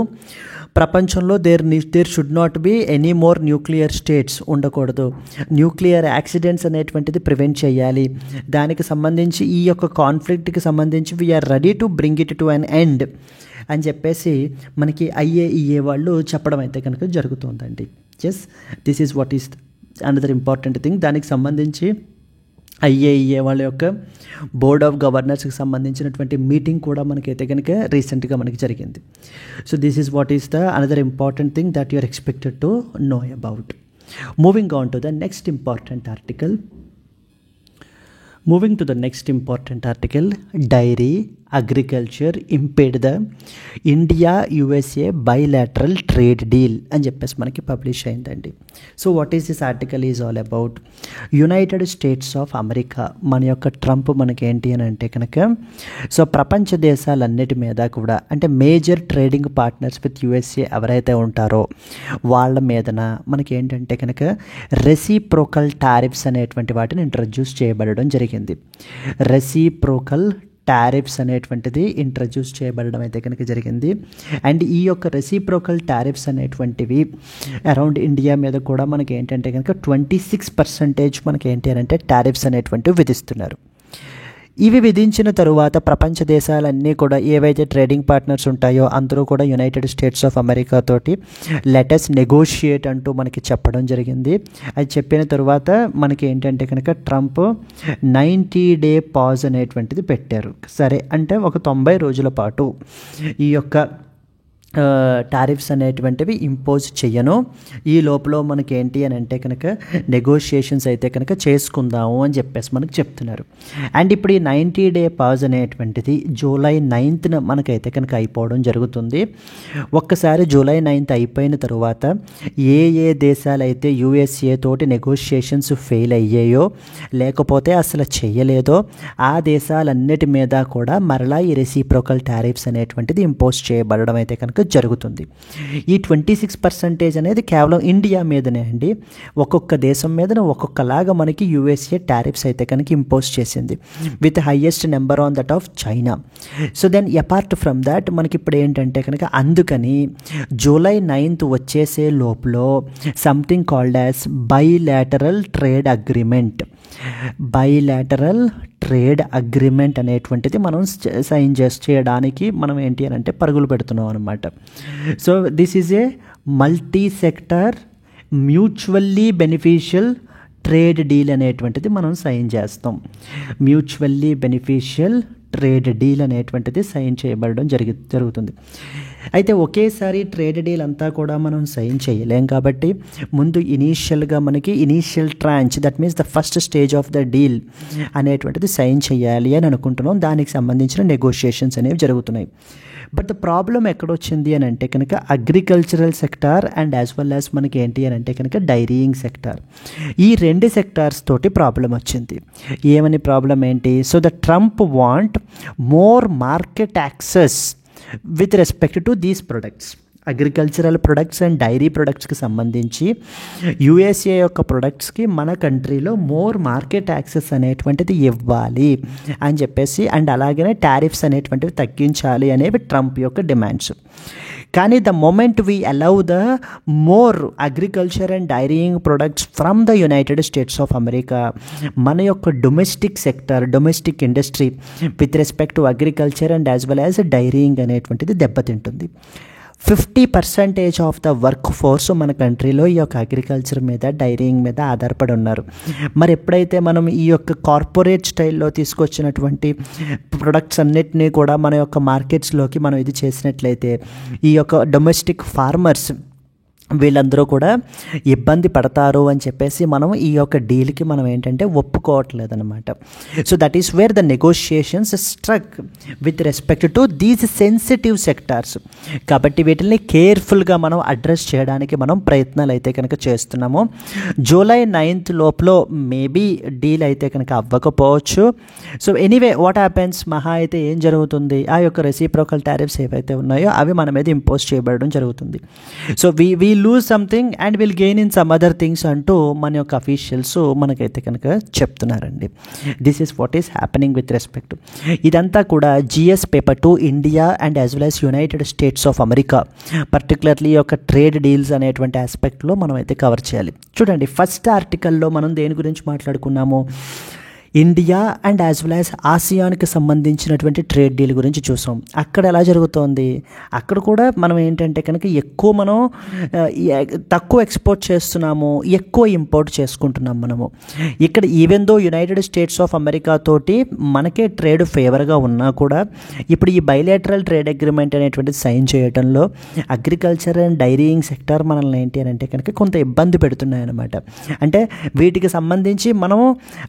ప్రపంచంలో there should not be any more nuclear states ఉండకూడదు, న్యూక్లియర్ యాక్సిడెంట్స్ అనేటువంటిది ప్రివెంట్ చేయాలి, దానికి సంబంధించి ఈ యొక్క కాన్ఫ్లిక్ట్కి సంబంధించి we're ready to bring it to an end అని చెప్పేసి మనకి ఐఏఈఏ వాళ్ళు చెప్పడం అయితే కనుక జరుగుతుందండి. Yes, this is what is another important thing. దానికి సంబంధించి ఐఏఈఏ వాళ్ళ యొక్క బోర్డ్ ఆఫ్ గవర్నర్స్కి సంబంధించినటువంటి మీటింగ్ కూడా మనకైతే కనుక రీసెంట్గా మనకి జరిగింది. So this is what is the another important thing that you are expected to know about. Moving on to the next important article. Moving to the next important article, dairy agriculture impede the India-USA bilateral trade deal అని చెప్పేసి మనకి publish అయిందండి. So what is this article is all about? United States of America మన యొక్క Trump మనకి ఏంటి అని అంటే కనుక సో ప్రపంచ దేశాలన్నిటి మీద కూడా అంటే major trading partners with USA ఎవరైతే ఉంటారో వాళ్ళ మీదన మనకి ఏంటంటే కనుక రెసిప్రోకల్ టారిఫ్స్ అనేటువంటి వాటిని ఇంట్రడ్యూస్ చేయబడడం జరిగింది. రెసిప్రోకల్ టారిఫ్స్ అనేటువంటిది ఇంట్రడ్యూస్ చేయబడడం అయితే కనుక జరిగింది. అండ్ ఈ యొక్క రెసిప్రోకల్ టారిఫ్స్ అనేటువంటివి అరౌండ్ ఇండియా మీద కూడా మనకి ఏంటంటే కనుక 26% మనకి ఏంటి అని అంటే టారిఫ్స్ అనేటువంటివి విధిస్తున్నారు. ఇవి విధించిన తరువాత ప్రపంచ దేశాలన్నీ కూడా ఏవైతే ట్రేడింగ్ పార్ట్నర్స్ ఉంటాయో అందరూ కూడా యునైటెడ్ స్టేట్స్ ఆఫ్ అమెరికా తోటి లెటెస్ నెగోషియేట్ అంటూ మనకి చెప్పడం జరిగింది. అది చెప్పిన తరువాత మనకి ఏంటంటే కనుక ట్రంప్ 90-day పాజ్ అనేటువంటిది పెట్టారు. సరే అంటే ఒక 90 రోజుల పాటు ఈ యొక్క టారిఫ్స్ అనేటువంటివి ఇంపోజ్ చెయ్యను, ఈ లోపల మనకి ఏంటి అని అంటే కనుక నెగోషియేషన్స్ అయితే కనుక చేసుకుందాము అని చెప్పేసి మనకు చెప్తున్నారు. అండ్ ఇప్పుడు ఈ 90-day పాజ్ అనేటువంటిది జూలై 9th మనకైతే కనుక అయిపోవడం జరుగుతుంది. ఒక్కసారి జూలై 9th అయిపోయిన తర్వాత ఏ దేశాలు అయితే యూఎస్ఏ తోటి నెగోషియేషన్స్ ఫెయిల్ అయ్యాయో లేకపోతే అసలు చేయలేదో ఆ దేశాలన్నిటి మీద కూడా మరలా ఈ రెసిప్రోకల్ టారిఫ్స్ అనేటువంటిది ఇంపోజ్ చేయబడడం అయితే కనుక జరుగుతుంది. ఈ 26% అనేది కేవలం ఇండియా మీదనే అండి. ఒక్కొక్క దేశం మీద ఒక్కొక్కలాగా మనకి యూఎస్ఏ టారిఫ్స్ అయితే కనుక ఇంపోజ్ చేసింది with highest number on that of China. So then apart from that మనకి ఇప్పుడు ఏంటంటే కనుక అందుకని జూలై 9th వచ్చేసే లోపల something called as bilateral trade agreement అనేటువంటిది మనం సైన్ చేయడానికి మనం ఏంటి అని అంటే పరుగులు పెడుతున్నాం అనమాట. So this is a multi sector mutually beneficial trade deal అనేటువంటిది మనం సైన్ చేస్తాం. మ్యూచువల్లీ బెనిఫిషియల్ ట్రేడ్ డీల్ అనేటువంటిది సైన్ చేయబడడం జరుగుతుంది. అయితే ఒకేసారి ట్రేడ్ డీల్ అంతా కూడా మనం సైన్ చేయలేం కాబట్టి ముందు ఇనీషియల్గా మనకి initial tranche that means the first stage of the deal అనేటువంటిది సైన్ చేయాలి అని అనుకుంటున్నాం. దానికి సంబంధించిన నెగోషియేషన్స్ అనేవి జరుగుతున్నాయి. బట్ ద ప్రాబ్లం ఎక్కడొచ్చింది అని అంటే కనుక agricultural sector and as well as మనకి ఏంటి అని అంటే కనుక డైరీయింగ్ సెక్టార్, ఈ రెండు సెక్టార్స్ తోటి ప్రాబ్లం వచ్చింది. ఏమని ప్రాబ్లం ఏంటి? So the Trump want more market access with respect to these products. Agricultural products and dairy ప్రొడక్ట్స్కి సంబంధించి యూఎస్ఏ యొక్క ప్రొడక్ట్స్కి మన కంట్రీలో మోర్ మార్కెట్ యాక్సెస్ అనేటువంటిది ఇవ్వాలి అని చెప్పేసి అండ్ అలాగనే టారిఫ్స్ అనేటువంటివి తగ్గించాలి అనేవి ట్రంప్ యొక్క డిమాండ్స్. కానీ the moment we allow the more agriculture and dairying products from the United States of America, మన యొక్క domestic sector domestic industry with respect to agriculture and as well as dairying అనేటువంటిది దెబ్బతింటుంది. 50% of the work force మన కంట్రీలో ఈ యొక్క agriculture మీద dairying మీద ఆధారపడి ఉన్నారు. మరి ఎప్పుడైతే మనం ఈ యొక్క కార్పొరేట్ స్టైల్లో తీసుకొచ్చినటువంటి ప్రొడక్ట్స్ అన్నిటినీ కూడా మన యొక్క మార్కెట్స్లోకి మనం ఇది చేసినట్లయితే ఈ యొక్క డొమెస్టిక్ ఫార్మర్స్ వీళ్ళందరూ కూడా ఇబ్బంది పడతారు అని చెప్పేసి మనం ఈ యొక్క డీల్కి మనం ఏంటంటే ఒప్పుకోవట్లేదు అనమాట. So that is where the negotiations struck with respect to these sensitive sectors. కాబట్టి వీటిని కేర్ఫుల్గా మనం అడ్రస్ చేయడానికి మనం ప్రయత్నాలు అయితే కనుక చేస్తున్నాము. జూలై 9th లోపల మేబీ డీల్ అయితే కనుక అవ్వకపోవచ్చు. సో ఎనీవే వాట్ హ్యాపెన్స్, మహా అయితే ఏం జరుగుతుంది, ఆ యొక్క రెసిప్రోకల్ టారిఫ్స్ ఏవైతే ఉన్నాయో అవి మన మీద ఇంపోజ్ చేయబడడం జరుగుతుంది. So we lose something and will gain in some other things అంటూ మన యొక్క అఫీషియల్స్ మనకైతే కనుక చెప్తున్నారండి. This is what is happening with respect. ఇదంతా కూడా GS paper 2 India and as well as United States of America particularly యొక్క trade deals అనేటువంటి ఆస్పెక్ట్లో మనం అయితే కవర్ చేయాలి. చూడండి, ఫస్ట్ ఆర్టికల్లో మనం దేని గురించి మాట్లాడుకున్నాము? India and as well as ఆసియాన్కి సంబంధించినటువంటి ట్రేడ్ డీల్ గురించి చూసాం. అక్కడ ఎలా జరుగుతోంది, అక్కడ కూడా మనం ఏంటంటే కనుక ఎక్కువ మనం తక్కువ ఎక్స్పోర్ట్ చేస్తున్నాము, ఎక్కువ ఇంపోర్ట్ చేసుకుంటున్నాం మనము. ఇక్కడ even though United States of America తోటి మనకే ట్రేడ్ ఫేవర్గా ఉన్నా కూడా ఇప్పుడు ఈ బైలేటరల్ ట్రేడ్ అగ్రిమెంట్ అనేటువంటిది సైన్ చేయడంలో అగ్రికల్చర్ అండ్ డైరీయింగ్ సెక్టార్ మనల్ని ఏంటి అని అంటే కనుక కొంత ఇబ్బంది పెడుతున్నాయి అన్నమాట. అంటే వీటికి సంబంధించి మనం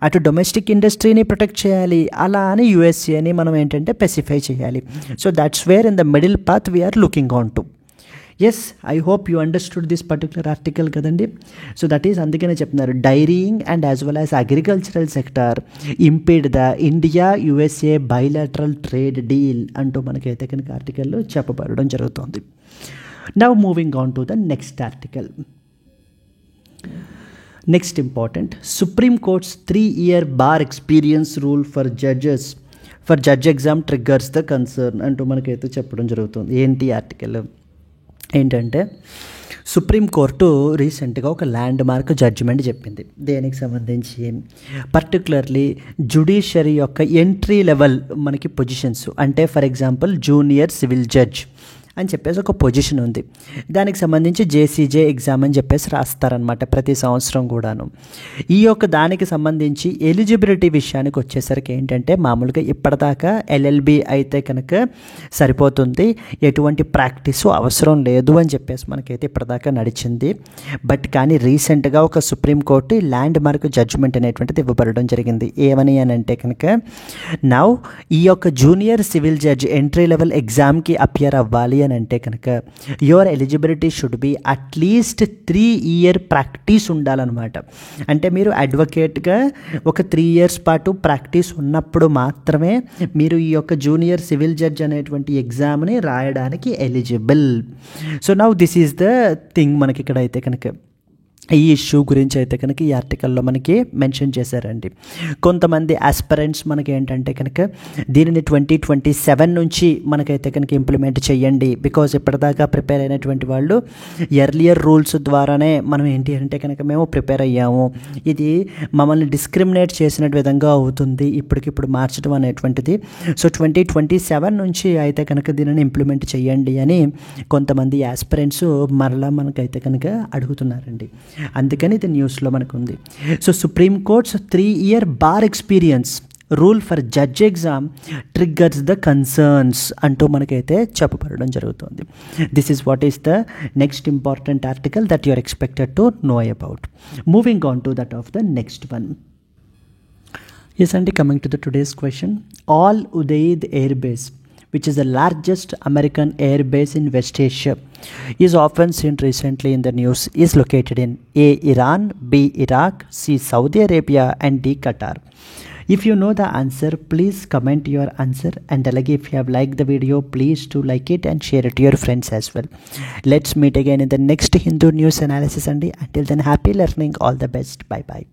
అటు డొమెస్టిక్ ఇండస్ట్రీని ప్రొటెక్ట్ చేయాలి, అలా అని యూఎస్ఏని మనం ఏంటంటే స్పెసిఫై చేయాలి. So that's where in the middle path we're looking on to. Yes, I hope you understood this particular article కదండి. సో దట్ ఈస్ అందుకనే చెప్తున్నారు dairying and as well as agricultural sector impede the India USA bilateral trade deal అంటూ మనకైతే కనుక ఆర్టికల్లో చెప్పబడడం జరుగుతుంది. Now moving on to the next article. Next important, Supreme Court's 3-year bar experience rule for judge exam triggers the concern అంటూ మనకైతే చెప్పడం జరుగుతుంది. ఏంటి ఆర్టికల్ ఏంటంటే, సుప్రీంకోర్టు రీసెంట్గా ఒక ల్యాండ్ మార్క్ జడ్జిమెంట్ చెప్పింది. దేనికి సంబంధించి? పర్టికులర్లీ జ్యుడిషియరీ యొక్క ఎంట్రీ లెవెల్ మనకి పొజిషన్స్, అంటే for example junior civil judge అని చెప్పేసి ఒక పొజిషన్ ఉంది. దానికి సంబంధించి జేసీజే ఎగ్జామ్ అని చెప్పేసి రాస్తారనమాట ప్రతి సంవత్సరం కూడాను. ఈ యొక్క దానికి సంబంధించి ఎలిజిబిలిటీ విషయానికి వచ్చేసరికి ఏంటంటే మామూలుగా ఇప్పటిదాకా ఎల్ఎల్బి అయితే కనుక సరిపోతుంది, ఎటువంటి ప్రాక్టీసు అవసరం లేదు అని చెప్పేసి మనకైతే ఇప్పటిదాకా నడిచింది. బట్ కానీ రీసెంట్గా ఒక సుప్రీంకోర్టు ల్యాండ్ మార్క్ జడ్జిమెంట్ అనేటువంటిది ఇవ్వబడడం జరిగింది. ఏమని అని అంటే కనుక నౌ ఈ యొక్క junior civil judge entry level ఎగ్జామ్కి అపియర్ అవ్వాలి అని అంటే కనుక your eligibility should be at least 3 year practice ఉండాలన్నమాట. అంటే మీరు అడ్వకేట్గా ఒక 3 years పాటు ప్రాక్టీస్ ఉన్నప్పుడు మాత్రమే మీరు ఈ యొక్క జూనియర్ సివిల్ జడ్జ్ అనేటువంటి ఎగ్జామ్ని రాయడానికి eligible. So now this is the thing మనకి ఇక్కడ అయితే కనుక ఈ ఇష్యూ గురించి అయితే కనుక ఈ ఆర్టికల్లో మనకి మెన్షన్ చేశారండి. కొంతమంది ఆస్పిరెంట్స్ మనకి ఏంటంటే కనుక దీనిని 2027 నుంచి మనకైతే కనుక ఇంప్లిమెంట్ చేయండి, బికాజ్ ఇప్పటిదాకా ప్రిపేర్ అయినటువంటి వాళ్ళు ఎర్లియర్ రూల్స్ ద్వారానే మనం ఏంటి అంటే కనుక మేము ప్రిపేర్ అయ్యాము, ఇది మమ్మల్ని డిస్క్రిమినేట్ చేసిన విధంగా అవుతుంది, ఇప్పటికిప్పుడు మార్చడం అనేటువంటిది. సో 2027 నుంచి అయితే కనుక దీనిని ఇంప్లిమెంట్ చేయండి అని కొంతమంది ఆస్పిరెంట్స్ మరలా మనకైతే కనుక అడుగుతున్నారండి. అందుకని ఇది న్యూస్లో మనకు ఉంది. So Supreme Court's 3 year bar experience rule for judge exam triggers the concerns అంటూ మనకైతే చెప్పబడడం జరుగుతుంది. This is what is the next important article that you are expected to know about. Moving on to that of the next one. Yes, and coming to the today's question, Al Udeid Air Base, which is the largest American air base in West Asia, is often seen recently in the news, is located in A. Iran, B. Iraq, C. Saudi Arabia, and D. Qatar. If you know the answer, please comment your answer, and if you have liked the video, please do like it and share it to your friends as well. Let's meet again in the next Hindu news analysis, and until then, happy learning, all the best, bye bye.